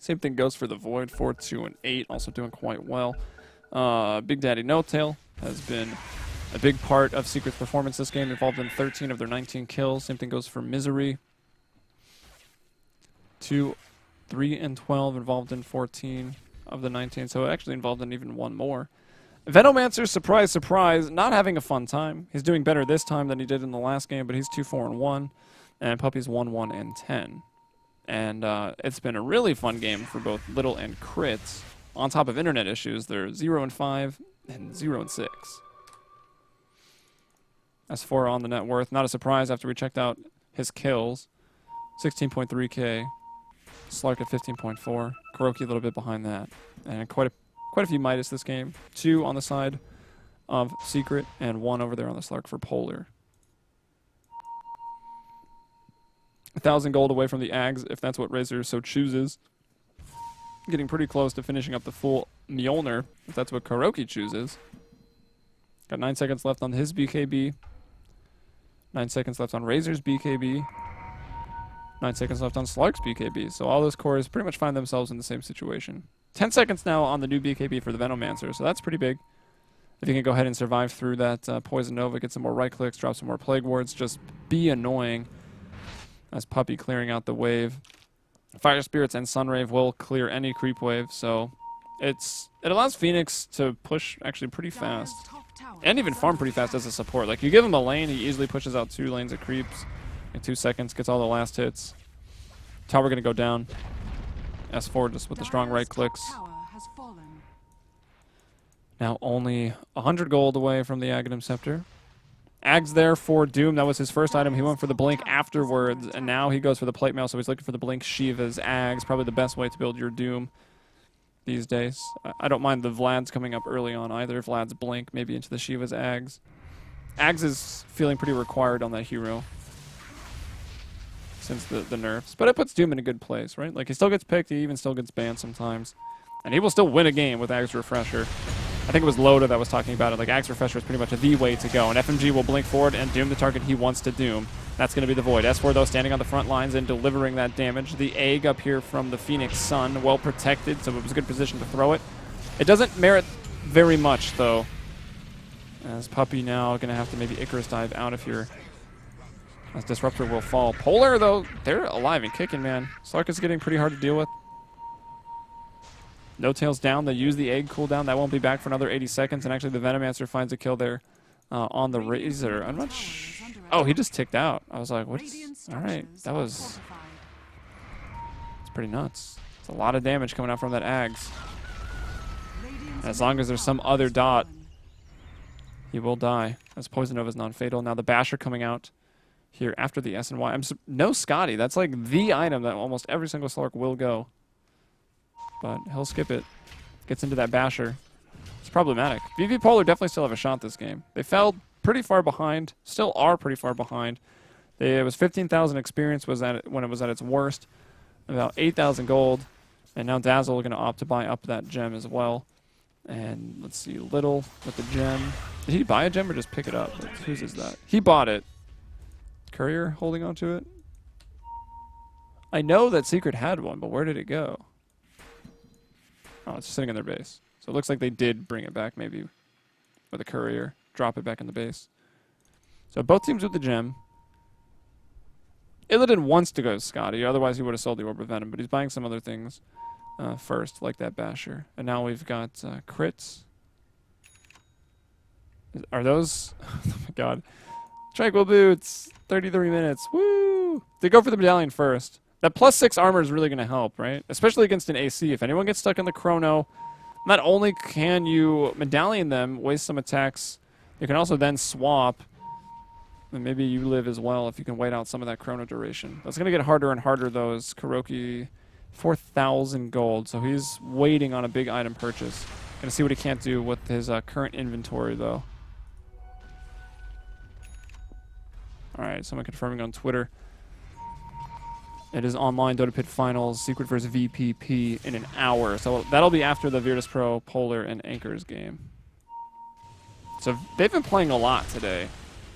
Same thing goes for the Void, 4-2 and 8, also doing quite well. Big Daddy No Tail has been a big part of Secret's performance this game, involved in 13 of their 19 kills. Same thing goes for Misery. 2, 3 and 12, involved in 14 of the 19, so actually involved in even one more. Venomancer, surprise, surprise, not having a fun time. He's doing better this time than he did in the last game, but he's 2-4 and 1, and Puppy's 1-1 and 10. And it's been a really fun game for both Little and Crits. On top of internet issues, they're 0 and 5 and 0 and 6. S4 on the net worth. Not a surprise after we checked out his kills. 16.3k. Slark at 15.4. Kuroki a little bit behind that. And quite a few Midas this game. 2 on the side of Secret and 1 over there on the Slark for Polar. 1,000 gold away from the Ags if that's what Razor so chooses. Getting pretty close to finishing up the full Mjolnir if that's what Kuroki chooses. Got 9 seconds left on his BKB. 9 seconds left on Razor's BKB. 9 seconds left on Slark's BKB. So all those cores pretty much find themselves in the same situation. 10 seconds now on the new BKB for the Venomancer, so that's pretty big. If you can go ahead and survive through that Poison Nova, get some more right clicks, drop some more Plague Wards, just be annoying. As Puppy clearing out the wave. Fire Spirits and Sunrave will clear any creep wave, so it allows Phoenix to push actually pretty fast. And even farm pretty fast as a support. Like, you give him a lane, he easily pushes out 2 lanes of creeps in 2 seconds, gets all the last hits. Tower gonna go down. S4 just with the strong right clicks. Now only 100 gold away from the Aghanim Scepter. Ag's there for Doom. That was his first item. He went for the Blink afterwards, and now he goes for the Plate Mail, so he's looking for the Blink Shiva's Ags. Probably the best way to build your Doom these days. I don't mind the Vlad's coming up early on either. Vlad's Blink, maybe into the Shiva's Ags. Ags is feeling pretty required on that hero since the nerfs. But it puts Doom in a good place, right? Like, he still gets picked, he even still gets banned sometimes. And he will still win a game with Ag's Refresher. I think it was Loda that was talking about it. Like, Ag's Refresher is pretty much the way to go. And FMG will blink forward and doom the target he wants to doom. That's going to be the Void. S4, though, standing on the front lines and delivering that damage. The egg up here from the Phoenix Sun, well protected, so it was a good position to throw it. It doesn't merit very much, though. As Puppy now going to have to maybe Icarus dive out of here. As Disruptor will fall. Polar, though, they're alive and kicking, man. Slark is getting pretty hard to deal with. No Tails down. They use the egg cooldown. That won't be back for another 80 seconds. And actually, the Venomancer finds a kill there on the Razor. I'm not oh, he just ticked out. I was like, what's... All right. That was... It's pretty nuts. It's a lot of damage coming out from that Ags. And as long as there's some other dot, he will die. As Poison Nova is non-fatal. Now the Basher coming out here after the S and Y. No Scotty. That's like the item that almost every single Slark will go. But he'll skip it. Gets into that Basher. It's problematic. VV Polar definitely still have a shot this game. They fell pretty far behind. Still are pretty far behind. It was 15,000 experience when it was at its worst. About 8,000 gold. And now Dazzle are going to opt to buy up that gem as well. And let's see, Little with the gem. Did he buy a gem or just pick it up? Whose is that? He bought it. Courier holding on to it. I know that Secret had one, but where did it go? Oh, it's sitting in their base. So it looks like they did bring it back maybe with a courier. Drop it back in the base. So both teams with the gem. Illidan wants to go Scotty, otherwise he would have sold the Orb of Venom, but he's buying some other things first, like that Basher. And now we've got crits. Are those... oh my god. Tranquil Boots! 33 minutes. Woo! They go for the medallion first. That +6 armor is really going to help, right? Especially against an AC. If anyone gets stuck in the chrono, not only can you medallion them, waste some attacks, you can also then swap. And maybe you live as well if you can wait out some of that chrono duration. That's going to get harder and harder, though, as Kuroki, 4,000 gold. So he's waiting on a big item purchase. Going to see what he can't do with his current inventory, though. All right, someone confirming on Twitter. It is online Dota Pit Finals, Secret versus VPP in an hour. So that'll be after the Virtus.Pro, Polar, and Anchors game. So they've been playing a lot today.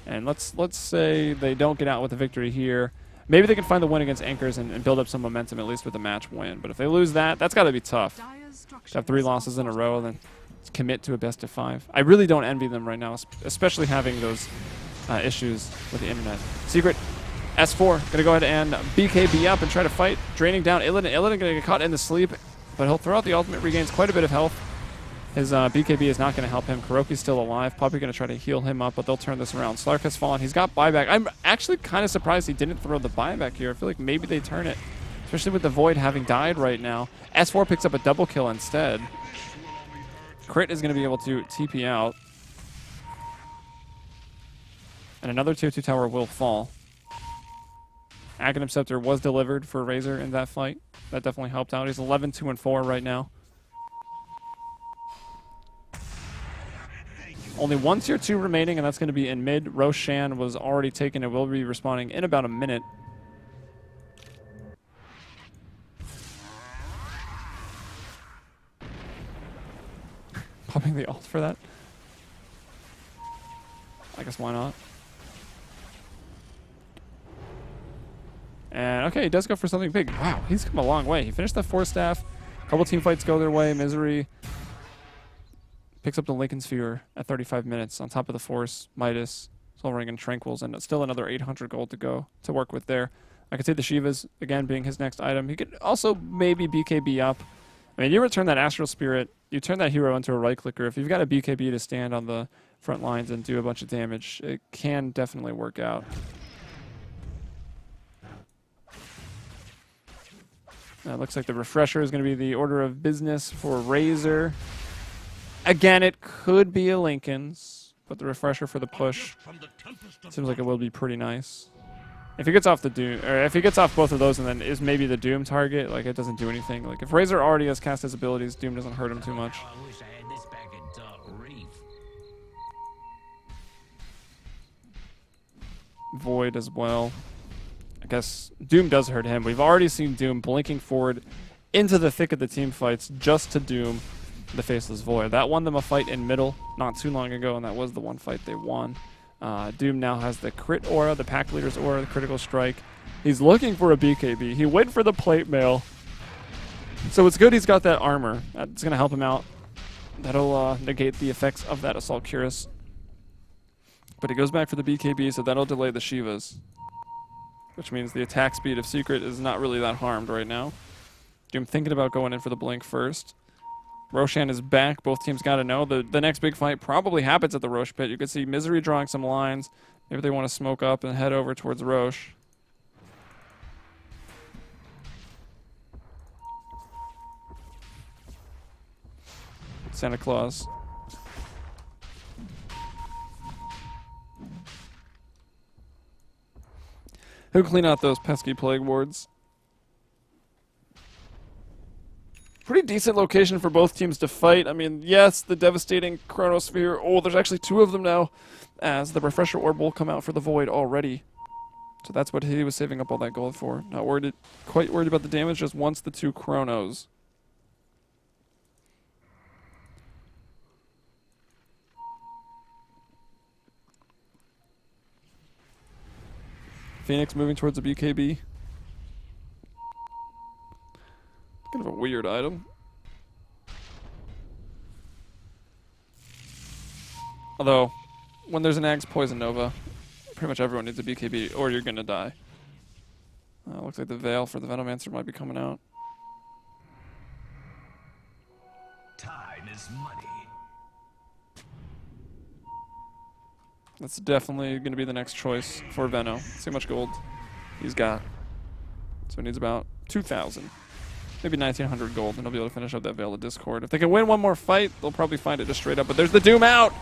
And let's say they don't get out with a victory here. Maybe they can find the win against Anchors and build up some momentum, at least with the match win. But if they lose that, that's got to be tough. To have 3 losses in a row, then commit to a best of 5. I really don't envy them right now, especially having those issues with the internet. Secret S4 gonna go ahead and BKB up and try to fight, draining down Illidan. Illidan gonna get caught in the sleep, but he'll throw out the ultimate, regains quite a bit of health. His BKB is not gonna help him. Kuroki's still alive. Poppy gonna try to heal him up, but they'll turn this around. Slark has fallen. He's got buyback. I'm actually kind of surprised he didn't throw the buyback here. I feel like maybe they turn it, especially with the Void having died right now. S4 picks up a double kill instead. Crit is gonna be able to TP out. And another tier 2 tower will fall. Aghanim Scepter was delivered for Razor in that fight. That definitely helped out. He's 11, 2, and 4 right now. Only 1 tier 2 remaining, and that's going to be in mid. Roshan was already taken and will be respawning in about a minute. Popping the ult for that? I guess why not? And okay, he does go for something big. Wow, he's come a long way. He finished the 4 staff. A couple team fights go their way. Misery picks up the Lincoln Sphere at 35 minutes on top of the Force, Midas, Soul Ring, and Tranquils, and still another 800 gold to go to work with there. I could see the Shivas, again, being his next item. He could also maybe BKB up. I mean, you return that Astral Spirit, you turn that hero into a right-clicker. If you've got a BKB to stand on the front lines and do a bunch of damage, it can definitely work out. Looks like the refresher is going to be the order of business for Razor. Again, it could be a Lincoln's, but the refresher for the push seems like it will be pretty nice. If he gets off the Doom, or if he gets off both of those and then is maybe the Doom target, like it doesn't do anything. Like if Razor already has cast his abilities, Doom doesn't hurt him too much. I wish I had this back in Dark Reef. Void as well. I guess Doom does hurt him. We've already seen Doom blinking forward into the thick of the team fights just to Doom the Faceless Void. That won them a fight in middle not too long ago, and that was the one fight they won. Doom now has the crit aura, the pack leader's aura, the critical strike. He's looking for a BKB. He went for the plate mail. So it's good he's got that armor. That's going to help him out. That'll negate the effects of that Assault Cuirass. But he goes back for the BKB, so that'll delay the Shivas. Which means the attack speed of Secret is not really that harmed right now. Doom thinking about going in for the blink first. Roshan is back. Both teams got to know. The next big fight probably happens at the Roche pit. You can see Misery drawing some lines. Maybe they want to smoke up and head over towards Roche. Santa Claus. He'll clean out those pesky plague wards. Pretty decent location for both teams to fight. I mean, yes, the devastating Chronosphere. Oh, there's actually 2 of them now, as the Refresher Orb will come out for the Void already. So that's what he was saving up all that gold for. Not worried, quite worried about the damage, just wants the 2 Chronos. Phoenix moving towards the BKB. Kind of a weird item. Although, when there's an Ag's Poison Nova, pretty much everyone needs a BKB or you're gonna die. Looks like the Veil for the Venomancer might be coming out. Time is money. That's definitely going to be the next choice for Veno. See how much gold he's got. So he needs about 2,000. Maybe 1,900 gold, and he'll be able to finish up that Veil of Discord. If they can win one more fight, they'll probably find it just straight up. But there's the Doom out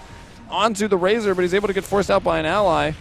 onto the Razor, but he's able to get forced out by an ally.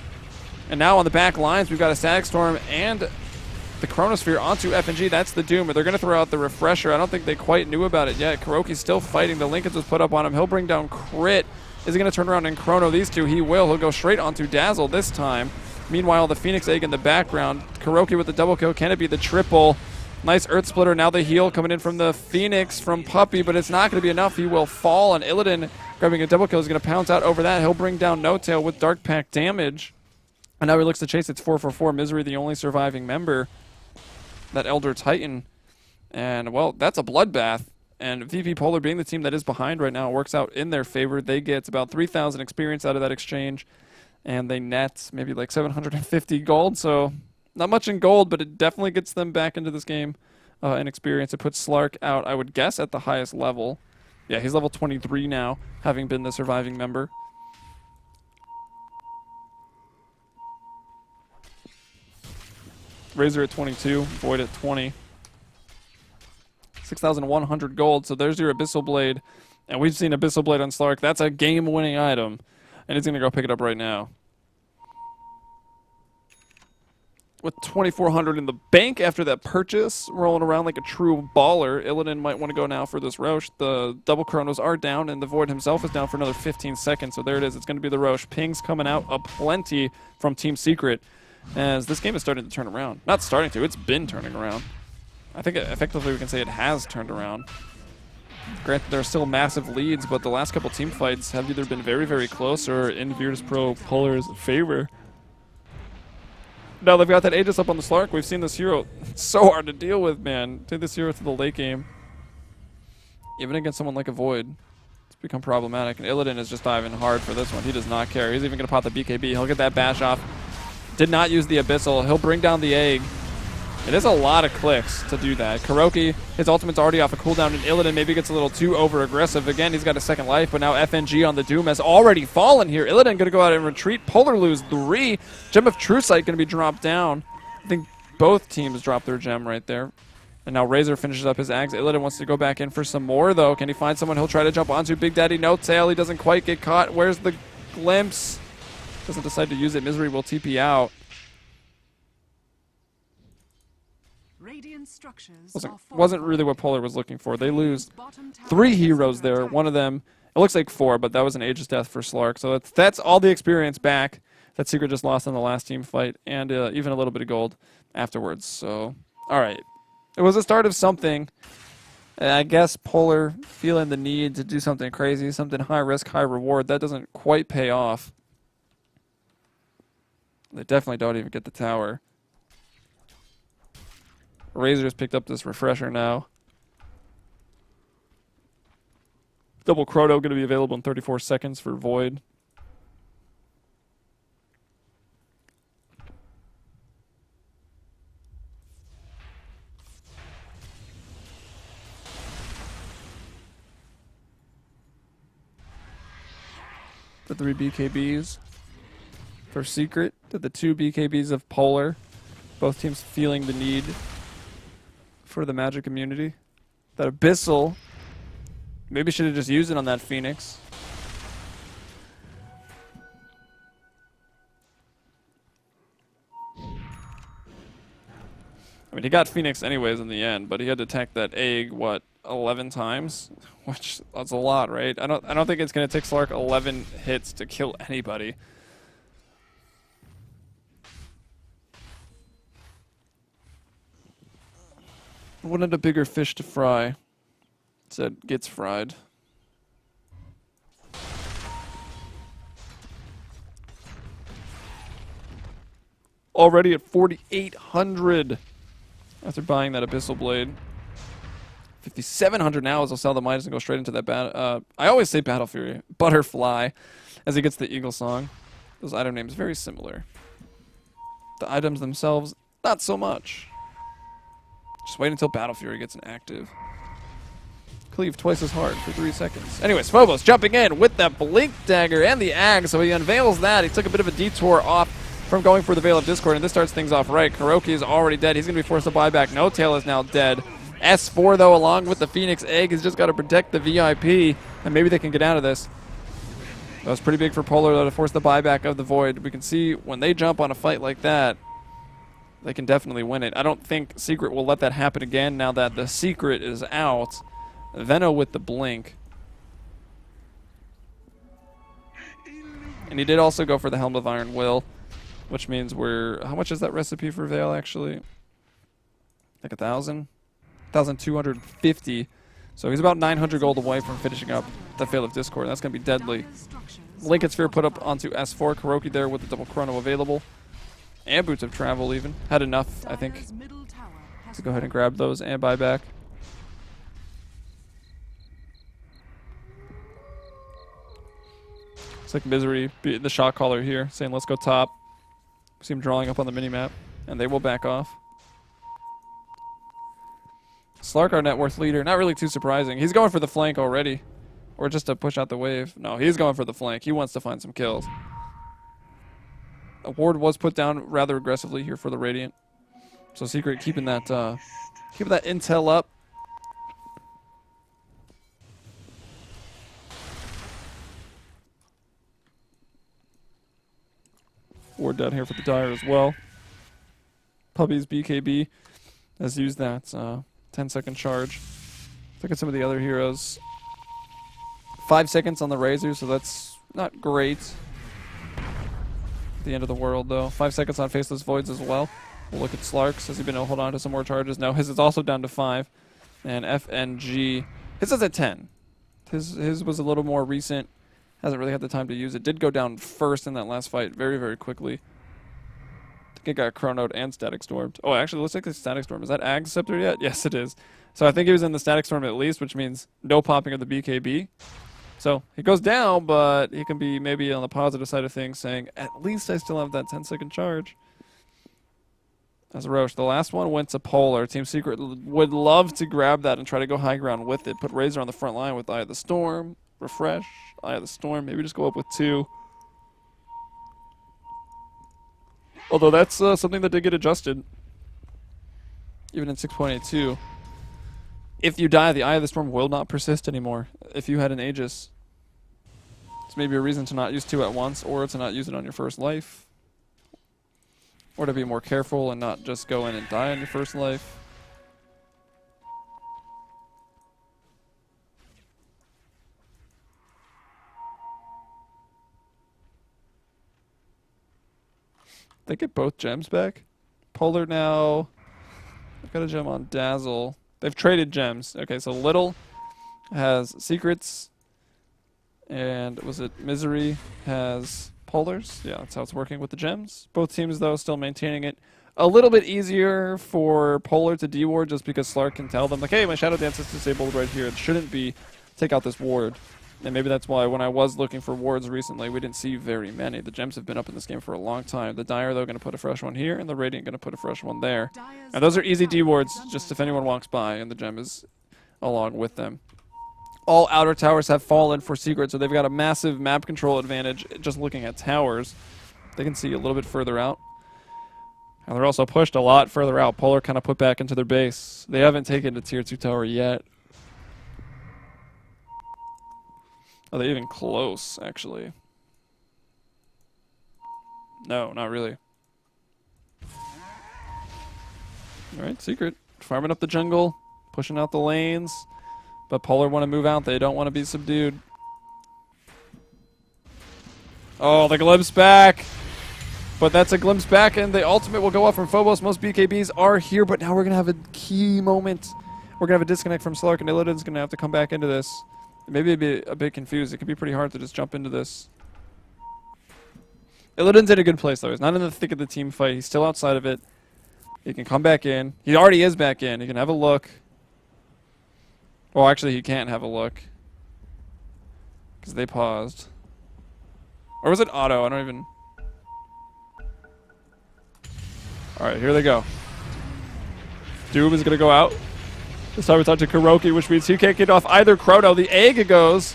And now on the back lines, we've got a Static Storm and the Chronosphere onto FNG. That's the Doom, but they're going to throw out the Refresher. I don't think they quite knew about it yet. Kuroki's still fighting. The Lincolns was put up on him. He'll bring down Crit. Is he going to turn around and Chrono these 2? He will. He'll go straight onto Dazzle this time. Meanwhile, the Phoenix Egg in the background. Kuroki with the double kill. Can it be the triple? Nice Earth Splitter. Now the heal coming in from the Phoenix from Puppey, but it's not going to be enough. He will fall, and Illidan grabbing a double kill is going to pounce out over that. He'll bring down No Tail with Dark Pact damage. And now he looks to chase. It's 4-4-4. Misery, the only surviving member. That Elder Titan. And, well, that's a bloodbath. And VP Polar being the team that is behind right now, works out in their favor. They get about 3,000 experience out of that exchange. And they net maybe like 750 gold. So not much in gold, but it definitely gets them back into this game in experience. It puts Slark out, I would guess, at the highest level. Yeah, he's level 23 now, having been the surviving member. Razor at 22, Void at 20. 6,100 gold, so there's your Abyssal Blade. And we've seen Abyssal Blade on Slark. That's a game-winning item. And he's going to go pick it up right now. With 2,400 in the bank after that purchase, rolling around like a true baller. Illidan might want to go now for this Roche. The double chronos are down, and the Void himself is down for another 15 seconds. So there it is. It's going to be the Roche. Pings coming out aplenty from Team Secret, as this game is starting to turn around. Not starting to. It's been turning around. I think effectively we can say it has turned around. Granted, there are still massive leads, but the last couple team fights have either been very, very close or in Virtus.Pro Polar's favor. Now they've got that Aegis up on the Slark. We've seen this hero. It's so hard to deal with, man. Take this hero to the late game. Even against someone like a Void, it's become problematic. And Illidan is just diving hard for this one. He does not care. He's even going to pop the BKB. He'll get that bash off. Did not use the Abyssal. He'll bring down the egg. It is a lot of clicks to do that. Kuroki, his ultimate's already off a cooldown, and Illidan maybe gets a little too over-aggressive. Again, he's got a second life, but now FNG on the Doom has already fallen here. Illidan going to go out and retreat. Polar lose 3. Gem of True Sight going to be dropped down. I think both teams dropped their gem right there. And now Razor finishes up his Ags. Illidan wants to go back in for some more, though. Can he find someone he'll try to jump onto? Big Daddy No Tail. He doesn't quite get caught. Where's the glimpse? Doesn't decide to use it. Misery will TP out. Wasn't really what Polar was looking for. They lose 3 heroes there. One of them, it looks like 4, but that was an Aegis death for Slark. So that's all the experience back that Secret just lost in the last team fight, and even a little bit of gold afterwards. So, all right. It was a start of something. I guess Polar feeling the need to do something crazy, something high risk, high reward. That doesn't quite pay off. They definitely don't even get the tower. Razor's picked up this refresher now. Double Chrono going to be available in 34 seconds for Void. The 3 BKBs for Secret to the 2 BKBs of Polar. Both teams feeling the need for the magic immunity. That Abyssal, maybe should have just used it on that Phoenix. I mean, he got Phoenix anyways in the end, but he had to attack that egg, what, 11 times? Which, that's a lot, right? I don't think it's going to take Slark 11 hits to kill anybody. Wanted a bigger fish to fry. Said gets fried. Already at 4,800 after buying that Abyssal Blade. 5,700 now as he'll sell the Midas and go straight into that battle. I always say Battle Fury. Butterfly as he gets the Eagle Song. Those item names very similar. The items themselves, not so much. Just wait until Battle Fury gets an active. Cleave twice as hard for 3 seconds. Anyway, Phobos jumping in with that Blink Dagger and the Ag, so he unveils that. He took a bit of a detour off from going for the Veil of Discord, and this starts things off right. Kuroki is already dead. He's going to be forced to buy back. No Tail is now dead. S4, though, along with the Phoenix Egg, has just got to protect the VIP, and maybe they can get out of this. That was pretty big for Polar, though, to force the buyback of the Void. We can see when they jump on a fight like that, they can definitely win it. I don't think Secret will let that happen again now that the Secret is out. Venno with the Blink. And he did also go for the Helm of Iron Will. which means we're... How much is that recipe for Veil, actually? Like 1,000? 1,250. So he's about 900 gold away from finishing up the Veil of Discord. That's going to be deadly. Linked Sphere put up onto S4. Kuroki there with the double chrono available. And Boots of Travel even. Had enough, I think, to go ahead and grab those and buy back. It's like Misery, the shot caller here, saying let's go top. See him drawing up on the minimap, and they will back off. Slark, our net worth leader, not really too surprising. He's going for the flank already. Or just to push out the wave. No, he's going for the flank. He wants to find some kills. A ward was put down rather aggressively here for the Radiant. So Secret keeping that intel up. Ward down here for the Dire as well. Puppy's BKB has used that 10-second charge. Look at some of the other heroes. 5 seconds on the Razor, so that's not great. The end of the world, though. 5 seconds on Faceless Voids as well. We'll look at Slark. Says he's been able to hold on to some more charges. No, his is also down to 5. And FNG, his is at 10. His was a little more recent. Hasn't really had the time to use it. Did go down first in that last fight very, very quickly. I think it got chronoed and static stormed. Oh, actually, looks like it's static storm. Is that Ag's Scepter yet? Yes, it is. So I think he was in the static storm at least, which means no popping of the BKB. So he goes down, but he can be maybe on the positive side of things, saying, at least I still have that 10-second charge. As Roche, the last one went to Polar. Team Secret would love to grab that and try to go high ground with it. Put Razor on the front line with Eye of the Storm. Refresh. Eye of the Storm. Maybe just go up with 2. Although that's something that did get adjusted. Even in 6.82. If you die, the Eye of the Storm will not persist anymore. If you had an Aegis. It's maybe a reason to not use 2 at once, or to not use it on your first life. Or to be more careful and not just go in and die on your first life. They get both gems back. Polar now. I've got a gem on Dazzle. They've traded gems. Okay, so Little has secrets. And was it Misery has Polars? Yeah, that's how it's working with the gems. Both teams, though, still maintaining it. A little bit easier for Polar to de-ward just because Slark can tell them, like, hey, my Shadow Dance is disabled right here. It shouldn't be. Take out this ward. And maybe that's why when I was looking for wards recently, we didn't see very many. The gems have been up in this game for a long time. The Dire, though, going to put a fresh one here, and the Radiant going to put a fresh one there. And those are easy D-wards, just if anyone walks by, and the gem is along with them. All outer towers have fallen for Secret, so they've got a massive map control advantage just looking at towers. They can see a little bit further out. And they're also pushed a lot further out. Polar kind of put back into their base. They haven't taken the tier 2 tower yet. Are they even close, actually? No, not really. Alright, Secret. Farming up the jungle. Pushing out the lanes. But Polar want to move out. They don't want to be subdued. Oh, the glimpse back. But that's a glimpse back, and the ultimate will go off from Phobos. Most BKBs are here, but now we're going to have a key moment. We're going to have a disconnect from Slark, and Illidan's going to have to come back into this. Maybe be a bit confused. It could be pretty hard to just jump into this. Illidan's in a good place, though. He's not in the thick of the team fight. He's still outside of it. He can come back in. He already is back in. He can have a look. Well, actually, he can't have a look. Because they paused. Or was it auto? I don't even... Alright, here they go. Doom is going to go out. This time it's on to Kuroki, which means he can't get off either chrono. The egg goes.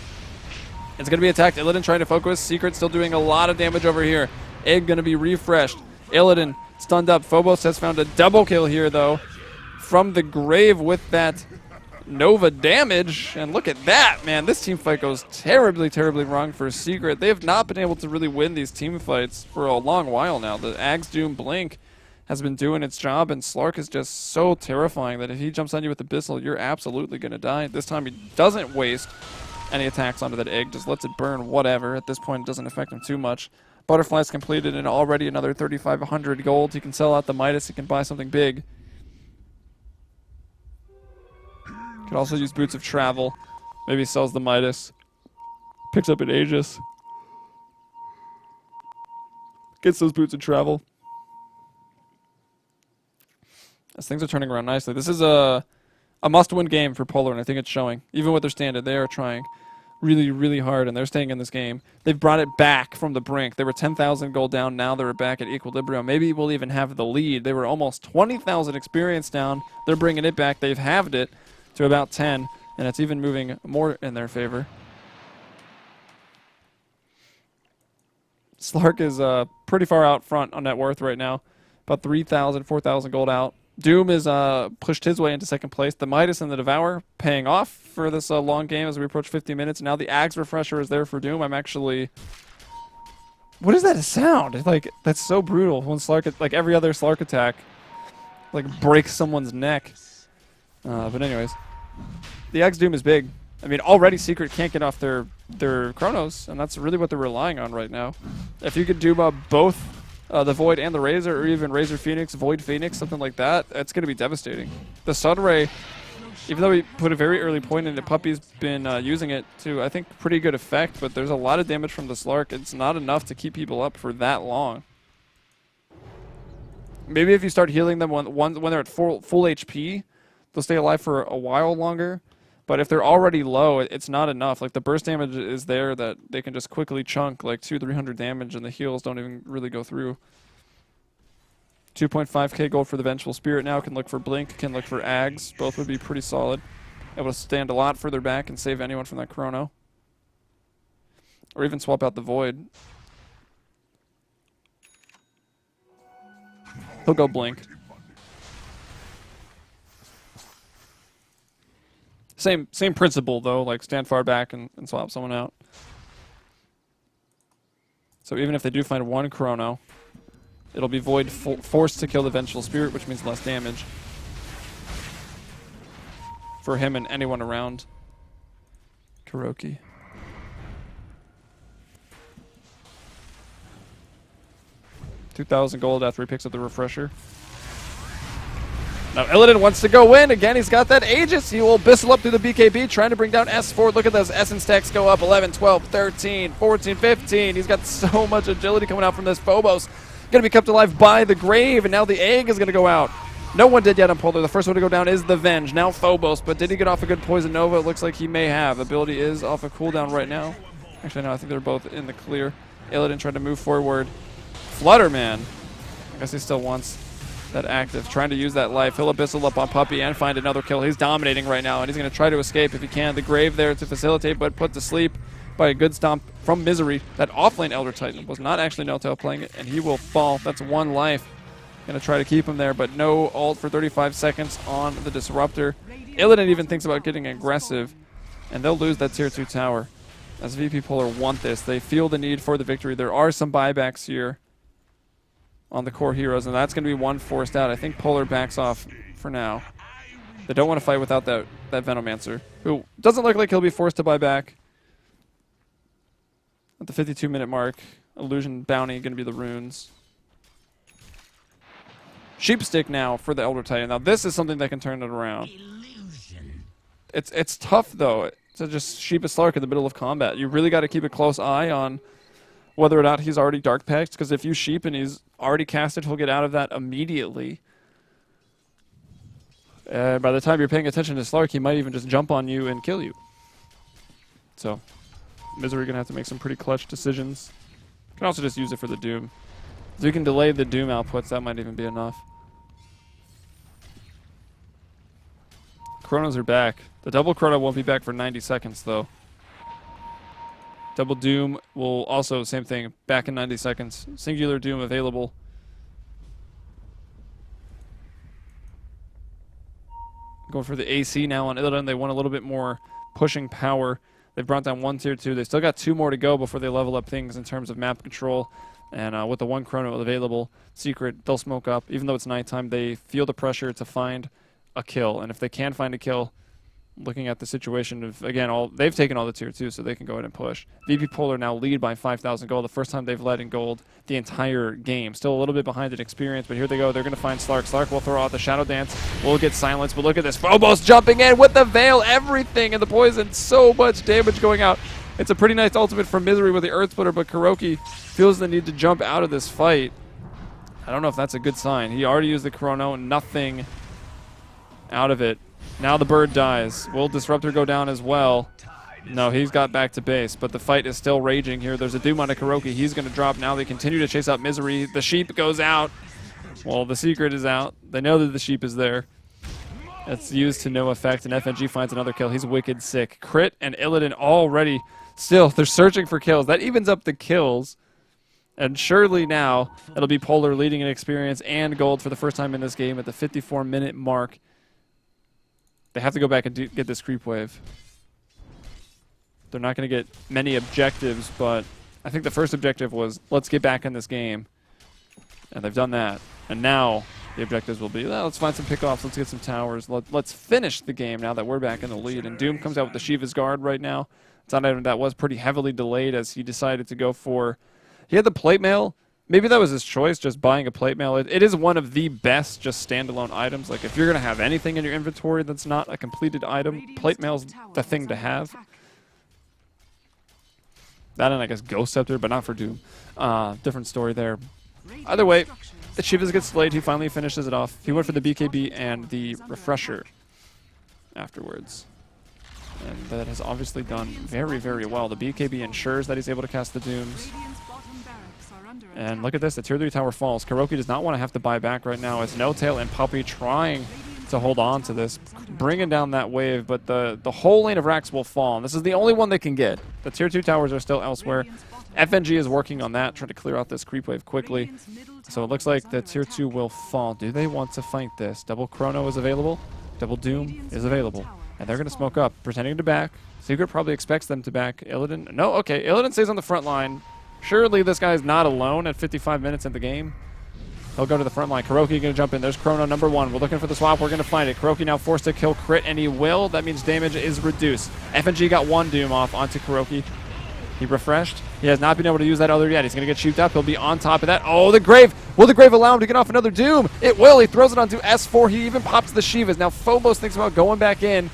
It's going to be attacked. Illidan trying to focus. Secret still doing a lot of damage over here. Egg going to be refreshed. Illidan stunned up. Phobos has found a double kill here, though. From the grave with that Nova damage. And look at that, man. This team fight goes terribly, terribly wrong for Secret. They have not been able to really win these team fights for a long while now. The Ag's Doom Blink has been doing its job, and Slark is just so terrifying that if he jumps on you with Abyssal, you're absolutely going to die. This time he doesn't waste any attacks onto that egg, just lets it burn, whatever. At this point, it doesn't affect him too much. Butterfly's completed and already another 3,500 gold. He can sell out the Midas. He can buy something big. Could also use Boots of Travel. Maybe he sells the Midas. Picks up an Aegis. Gets those Boots of Travel. As things are turning around nicely. This is a must-win game for Polar, and I think it's showing. Even with their standard, they are trying really, really hard, and they're staying in this game. They've brought it back from the brink. They were 10,000 gold down. Now they're back at equilibrium. Maybe we'll even have the lead. They were almost 20,000 experience down. They're bringing it back. They've halved it to about 10, and it's even moving more in their favor. Slark is pretty far out front on net worth right now. About 3,000, 4,000 gold out. Doom is pushed his way into second place. The Midas and the Devour paying off for this long game as we approach 50 minutes. Now the Axe Refresher is there for Doom. I'm actually... What is that sound? Like, that's so brutal. When Slark, like every other Slark attack, like breaks someone's neck. But anyways, the Axe Doom is big. I mean, already Secret can't get off their Chronos, and that's really what they're relying on right now. If you could Doom up both the Void and the Razor, or even Razor Phoenix, Void Phoenix, something like that, it's going to be devastating. The Sunray, even though we put a very early point in it, Puppy's been using it to, I think, pretty good effect, but there's a lot of damage from the Slark. It's not enough to keep people up for that long. Maybe if you start healing them when they're at full HP, they'll stay alive for a while longer. But if they're already low, it's not enough. Like, the burst damage is there that they can just quickly chunk like 200-300 damage, and the heals don't even really go through. 2.5k gold for the Vengeful Spirit now. Can look for Blink, can look for Ags. Both would be pretty solid. Able to stand a lot further back and save anyone from that Chrono. Or even swap out the Void. He'll go Blink. Same principle, though, like stand far back and swap someone out. So even if they do find one Chrono, it'll be Void forced to kill the Vengeful Spirit, which means less damage for him and anyone around Kuroki. $2,000 gold after he picks up the Refresher. Now Illidan wants to go in. Again, he's got that Aegis. He will Bissell up through the BKB, trying to bring down S4. Look at those Essence stacks go up. 11, 12, 13, 14, 15. He's got so much agility coming out from this. Phobos going to be kept alive by the Grave, and now the Egg is going to go out. No one did yet on Polar. The first one to go down is the Venge. Now Phobos, but did he get off a good Poison Nova? It looks like he may have. Ability is off a cooldown right now. Actually, no, I think they're both in the clear. Illidan tried to move forward. Flutterman. I guess he still wants that active, trying to use that life. He'll Abyssal up on Puppy and find another kill. He's dominating right now, and he's going to try to escape if he can. The Grave there to facilitate, but put to sleep by a good stomp from Misery. That offlane Elder Titan was not actually No-Tail playing it, and he will fall. That's one life. Going to try to keep him there, but no ult for 35 seconds on the Disruptor. Illidan even thinks about getting aggressive, and they'll lose that tier 2 tower. As VP Polar want this, they feel the need for the victory. There are some buybacks here on the core heroes, and that's going to be one forced out. I think Polar backs off for now. They don't want to fight without that Venomancer, who doesn't look like he'll be forced to buy back. At the 52-minute mark, Illusion Bounty going to be the runes. Sheepstick now for the Elder Titan. Now this is something that can turn it around. It's tough, though, to just sheep a Slark in the middle of combat. You really got to keep a close eye on whether or not he's already Dark Packed, because if you sheep and he's already casted, he'll get out of that immediately. By the time you're paying attention to Slark, he might even just jump on you and kill you. So, Misery gonna have to make some pretty clutch decisions. Can also just use it for the Doom. If you can delay the Doom outputs, that might even be enough. Chronos are back. The double Chrono won't be back for 90 seconds, though. Double Doom will also, same thing, back in 90 seconds. Singular Doom available. Going for the AC now on Illidan. They want a little bit more pushing power. They've brought down one tier 2. They still got 2 more to go before they level up things in terms of map control. And with the one Chrono available, Secret, they'll smoke up. Even though it's nighttime, they feel the pressure to find a kill. And if they can find a kill, Looking at the situation of, again, they've taken all the tier 2, so they can go ahead and push. VP Polar now lead by 5,000 gold, the first time they've led in gold the entire game. Still a little bit behind in experience, but here they go. They're going to find Slark. Slark will throw out the Shadow Dance. Will get silenced, but look at this. Phobos jumping in with the Veil, everything, and the poison. So much damage going out. It's a pretty nice ultimate from Misery with the Earth Splitter, but Kuroki feels the need to jump out of this fight. I don't know if that's a good sign. He already used the Chrono, nothing out of it. Now the bird dies. Will Disruptor go down as well? No, he's got back to base, but the fight is still raging here. There's a Doom on a Kuroki. He's going to drop now. They continue to chase out Misery. The sheep goes out. Well, the secret is out. They know that the sheep is there. It's used to no effect, and FNG finds another kill. He's wicked sick. Crit and Illidan already still. They're searching for kills. That evens up the kills. And surely now it'll be Polar leading in experience and gold for the first time in this game at the 54-minute mark. They have to go back and get this creep wave. They're not going to get many objectives, but I think the first objective was, let's get back in this game. And they've done that. And now the objectives will be, well, let's find some pickoffs, let's get some towers, let's finish the game now that we're back in the lead. And Doom comes out with the Shiva's Guard right now. It's an item that was pretty heavily delayed as he decided to go for... He had the plate mail. Maybe that was his choice, just buying a plate mail. It is one of the best just standalone items. Like, if you're going to have anything in your inventory that's not a completed item, plate mail's the thing to have. That and, I guess, Ghost Scepter, but not for Doom. Different story there. Either way, the Shivas gets slayed. He finally finishes it off. He went for the BKB and the Refresher afterwards. And that has obviously done very, very well. The BKB ensures that he's able to cast the Dooms. And look at this, the tier 3 tower falls. Kuroki does not want to have to buy back right now. It's No Tail and Puppy trying to hold on to this, bringing down that wave, but the whole lane of racks will fall. And this is the only one they can get. The tier 2 towers are still elsewhere. FNG is working on that, trying to clear out this creep wave quickly. So it looks like the tier 2 will fall. Do they want to fight this? Double Chrono is available. Double Doom is available. And they're going to smoke up, pretending to back. Secret probably expects them to back. Illidan, no, okay, Illidan stays on the front line. Surely this guy is not alone at 55 minutes in the game. He'll go to the front line. Kuroki going to jump in. There's Chrono number 1. We're looking for the swap. We're going to find it. Kuroki now forced to kill Crit, and he will. That means damage is reduced. FNG got 1 Doom off onto Kuroki. He refreshed. He has not been able to use that other yet. He's going to get sheeped up. He'll be on top of that. Oh, the Grave. Will the Grave allow him to get off another Doom? It will. He throws it onto S4. He even pops the Shivas. Now Phobos thinks about going back in.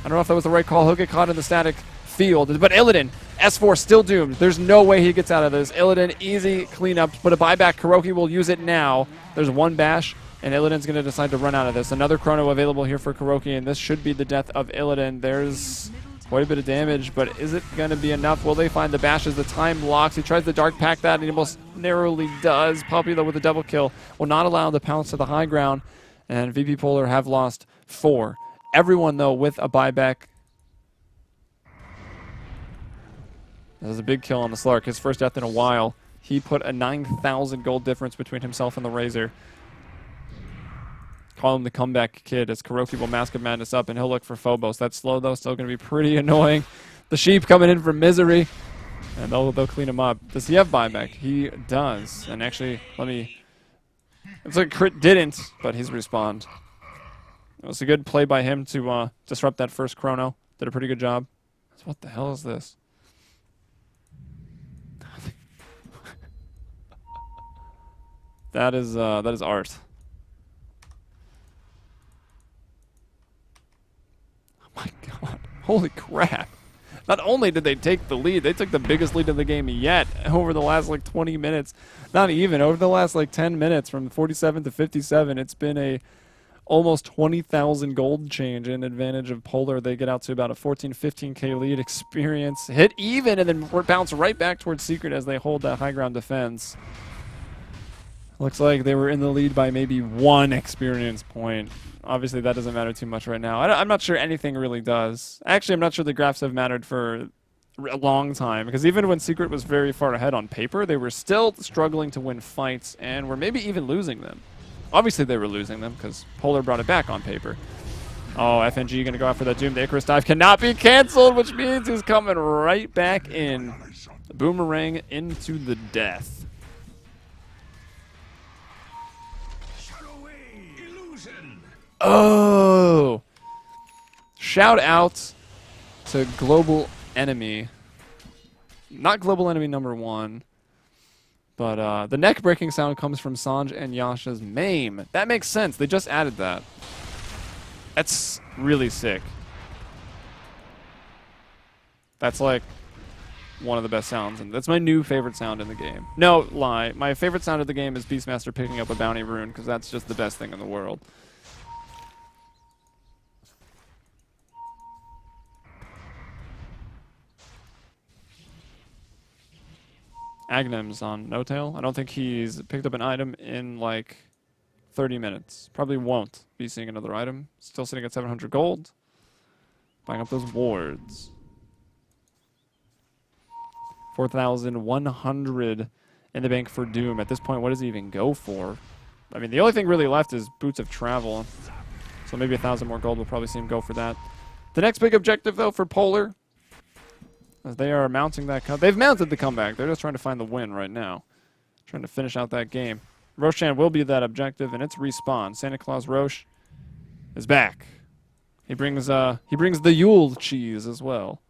I don't know if that was the right call. He'll get caught in the static field. But Illidan, S4 still doomed. There's no way he gets out of this. Illidan, easy cleanup. But a buyback. Kuroki will use it now. There's 1 bash, and Illidan's going to decide to run out of this. Another Chrono available here for Kuroki, and this should be the death of Illidan. There's quite a bit of damage, but is it going to be enough? Will they find the bashes? The time locks. He tries to Dark Pack that, and he almost narrowly does. Puppy, though, with a double kill, will not allow him to pounce to the high ground, and VP Polar have lost 4. Everyone, though, with a buyback. This is a big kill on the Slark, his first death in a while. He put a 9,000 gold difference between himself and the Razor. Call him the comeback kid as Kuroki will Mask of Madness up, and he'll look for Phobos. That's slow, though, still going to be pretty annoying. The sheep coming in for Misery, and they'll clean him up. Does he have buyback? He does. And actually, it's like Crit didn't, but he's respawned. It was a good play by him to disrupt that first Chrono. Did a pretty good job. So what the hell is this? That is art. Oh my god. Holy crap. Not only did they take the lead, they took the biggest lead in the game yet over the last like 20 minutes. Not even, over the last like 10 minutes from 47 to 57. It's been a almost 20,000 gold change in advantage of Polar. They get out to about a 15k lead. Experience hit even and then bounce right back towards Secret as they hold that high ground defense. Looks like they were in the lead by maybe 1 experience point. Obviously, that doesn't matter too much right now. I'm not sure anything really does. Actually, I'm not sure the graphs have mattered for a long time, because even when Secret was very far ahead on paper, they were still struggling to win fights and were maybe even losing them. Obviously, they were losing them because Polar brought it back on paper. Oh, FNG going to go after that Doom. The Icarus dive cannot be canceled, which means he's coming right back in. The boomerang into the death. Oh! Shout out to Global Enemy. Not Global Enemy number 1. But the neck-breaking sound comes from Sanj and Yasha's MAME. That makes sense. They just added that. That's really sick. That's like one of the best sounds. And that's my new favorite sound in the game. No, lie. My favorite sound of the game is Beastmaster picking up a bounty rune, because that's just the best thing in the world. Agnem's on No Tail. I don't think he's picked up an item in like 30 minutes. Probably won't be seeing another item. Still sitting at 700 gold. Buying up those wards. 4,100 in the bank for Doom. At this point, what does he even go for? I mean, the only thing really left is Boots of Travel. So maybe 1,000 more gold. We'll probably see him go for that. The next big objective, though, for Polar, as they are mounting that they've mounted the comeback. They're just trying to find the win right now. Trying to finish out that game. Roshan will be that objective, and it's respawn. Santa Claus Roche is back. He brings the Yule cheese as well.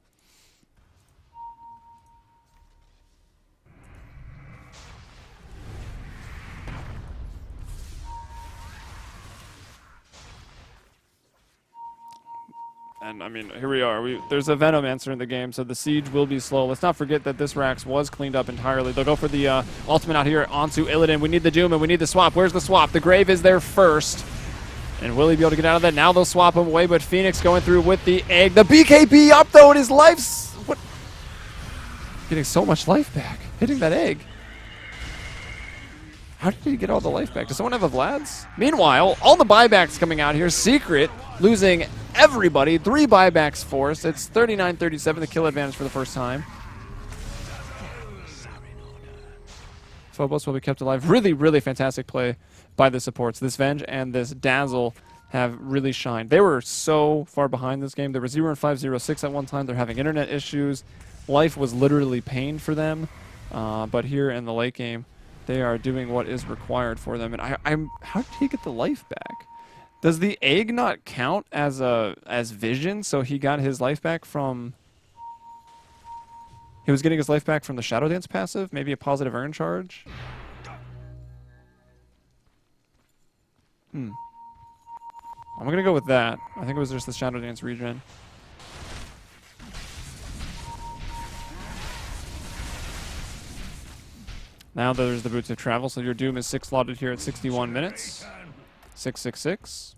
And, I mean, here we are. There's a Venomancer in the game, so the siege will be slow. Let's not forget that this Rax was cleaned up entirely. They'll go for the ultimate out here onto Illidan. We need the Doom, and we need the swap. Where's the swap? The Grave is there first. And will he be able to get out of that? Now they'll swap him away, but Phoenix going through with the egg. The BKB up, though, and his life's... What? Getting so much life back. Hitting that egg. How did he get all the life back? Does someone have a Vlad's? Meanwhile, all the buybacks coming out here. Secret losing everybody. 3 buybacks forced. It's 39-37, the kill advantage for the first time. Phobos will be kept alive. Really, really fantastic play by the supports. This Venge and this Dazzle have really shined. They were so far behind this game. They were 0-5, 0-6 at one time. They're having internet issues. Life was literally pain for them. But here in the late game, they are doing what is required for them. And how did he get the life back? Does the egg not count as vision? So he got his life back from... He was getting his life back from the Shadow Dance passive? Maybe a positive earn charge? I'm going to go with that. I think it was just the Shadow Dance regen. Now there's the Boots of Travel, so your Doom is 6 slotted here at 61 minutes. 666.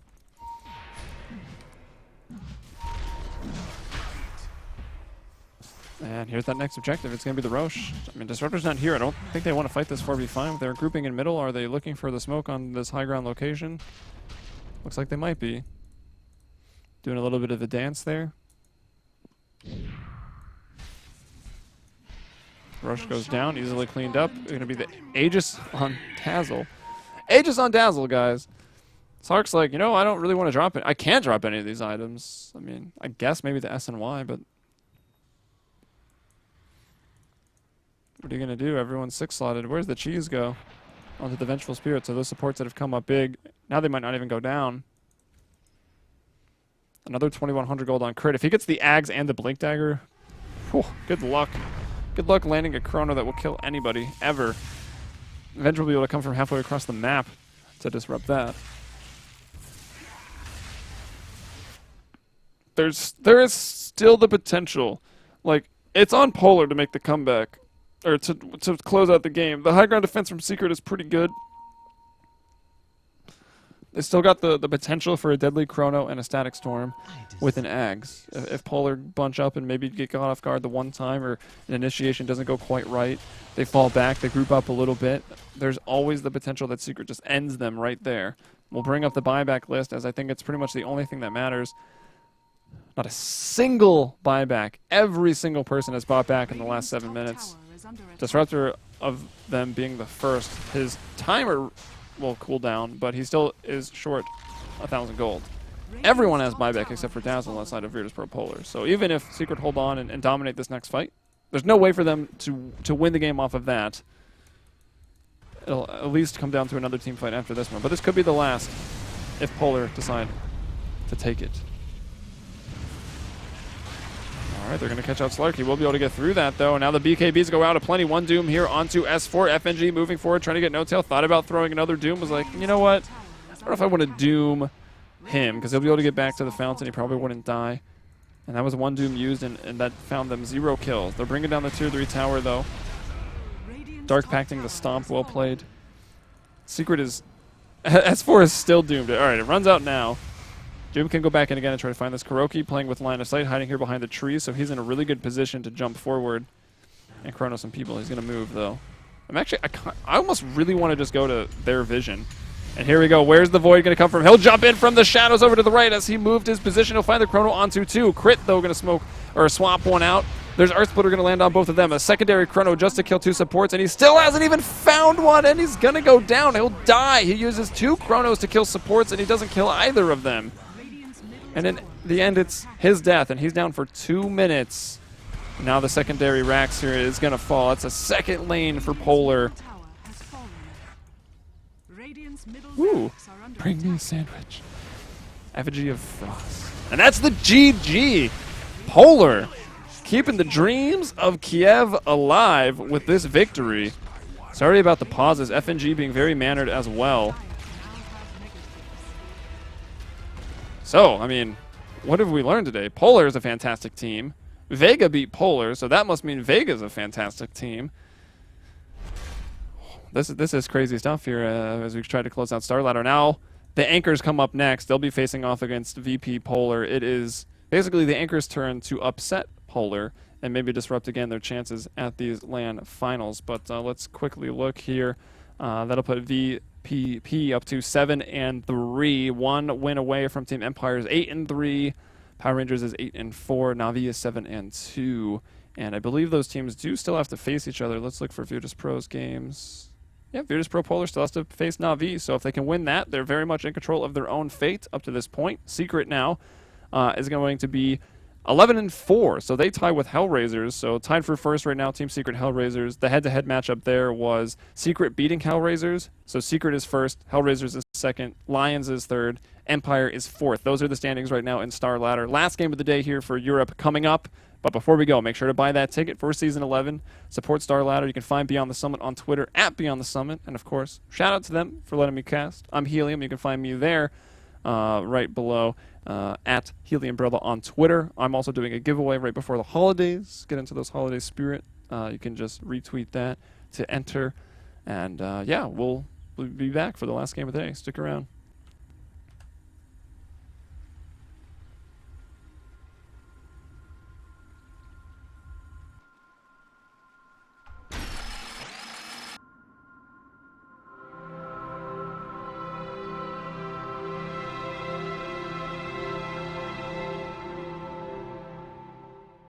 And here's that next objective. It's going to be the Roche. I mean, Disruptor's not here. I don't think they want to fight this 4v5. They're grouping in middle. Are they looking for the smoke on this high ground location? Looks like they might be. Doing a little bit of a dance there. Roche goes down, easily cleaned up. It's going to be the Aegis on Dazzle. Aegis on Dazzle, guys. Sark's like, you know, I don't really want to drop it. I can't drop any of these items. I mean, I guess maybe the S and Y, but... What are you going to do? Everyone's 6-slotted. Where's the cheese go? Onto the Vengeful Spirit. So those supports that have come up big, now they might not even go down. Another 2,100 gold on crit. If he gets the Ags and the Blink Dagger, whew, good luck. Good luck landing a Chrono that will kill anybody, ever. Avenger will be able to come from halfway across the map to disrupt that. There is still the potential. Like, it's on Polar to make the comeback. Or to close out the game. The high ground defense from Secret is pretty good. They still got the potential for a Deadly Chrono and a Static Storm with an Ags. If Polar bunch up and maybe get caught off guard the one time or an initiation doesn't go quite right, they fall back, they group up a little bit. There's always the potential that Secret just ends them right there. We'll bring up the buyback list as I think it's pretty much the only thing that matters. Not a single buyback. Every single person has bought back in the last 7 minutes. Disruptor of them being the first. His timer will cool down, but he still is short 1,000 gold. Everyone has buyback except for Dazzle outside of Virtus.Pro Polar. So even if Secret hold on and dominate this next fight, there's no way for them to win the game off of that. It'll at least come down to another team fight after this one. But this could be the last if Polar decide to take it. All right, they're going to catch out Slark. He will be able to get through that, though. Now the BKBs go out of plenty. One Doom here onto S4. FNG moving forward, trying to get No-Tail. Thought about throwing another Doom. Was like, you know what? I don't know if I want to Doom him, because he'll be able to get back to the fountain. He probably wouldn't die. And that was one Doom used, and that found them 0 kills. They're bringing down the tier 3 tower, though. Dark Pacting the Stomp, well played. Secret is... S4 is still doomed. All right, it runs out now. Doom can go back in again and try to find this Kuroki, playing with line of sight, hiding here behind the trees, so he's in a really good position to jump forward and chrono some people. He's going to move, though. I almost really want to just go to their vision. And here we go. Where's the Void going to come from? He'll jump in from the shadows over to the right as he moved his position. He'll find the chrono onto 2. Crit, though, going to smoke or swap one out. There's Earth Splitter going to land on both of them. A secondary chrono just to kill 2 supports, and he still hasn't even found one, and he's going to go down. He'll die. He uses 2 chronos to kill supports, and he doesn't kill either of them. And in the end, it's his death, and he's down for 2 minutes. Now the secondary Rax here is going to fall. It's a second lane for Polar. Ooh, bring me a sandwich. Effigy of Frost. And that's the GG. Polar keeping the dreams of Kiev alive with this victory. Sorry about the pauses. FNG being very mannered as well. So, I mean, what have we learned today? Polar is a fantastic team. Vega beat Polar, so that must mean Vega's a fantastic team. This is crazy stuff here as we try to close out Starladder. Now, the Anchors come up next. They'll be facing off against VP Polar. It is basically the Anchors' turn to upset Polar and maybe disrupt again their chances at these LAN finals. But let's quickly look here. That'll put VPP up to 7-3, 1 win away from Team Empire's 8-3. Power Rangers is 8-4. Na'Vi is 7-2. And I believe those teams do still have to face each other. Let's look for Virtus.Pro's games. Yeah, Virtus.Pro Polar still has to face Na'Vi, so if they can win that, they're very much in control of their own fate up to this point. Secret now is going to be 11-4, so they tie with Hellraisers. So tied for first right now, Team Secret Hellraisers. The head-to-head matchup there was Secret beating Hellraisers. So Secret is first, Hellraisers is second, Lions is third, Empire is fourth. Those are the standings right now in Starladder. Last game of the day here for Europe coming up. But before we go, make sure to buy that ticket for Season 11. Support Starladder. You can find Beyond the Summit on Twitter at Beyond the Summit. And, of course, shout out to them for letting me cast. I'm Helium. You can find me there right below at Helium Umbrella on Twitter. I'm also doing a giveaway right before the holidays. Get into those holiday spirit. You can just retweet that to enter. And, yeah, we'll be back for the last game of the day. Stick around.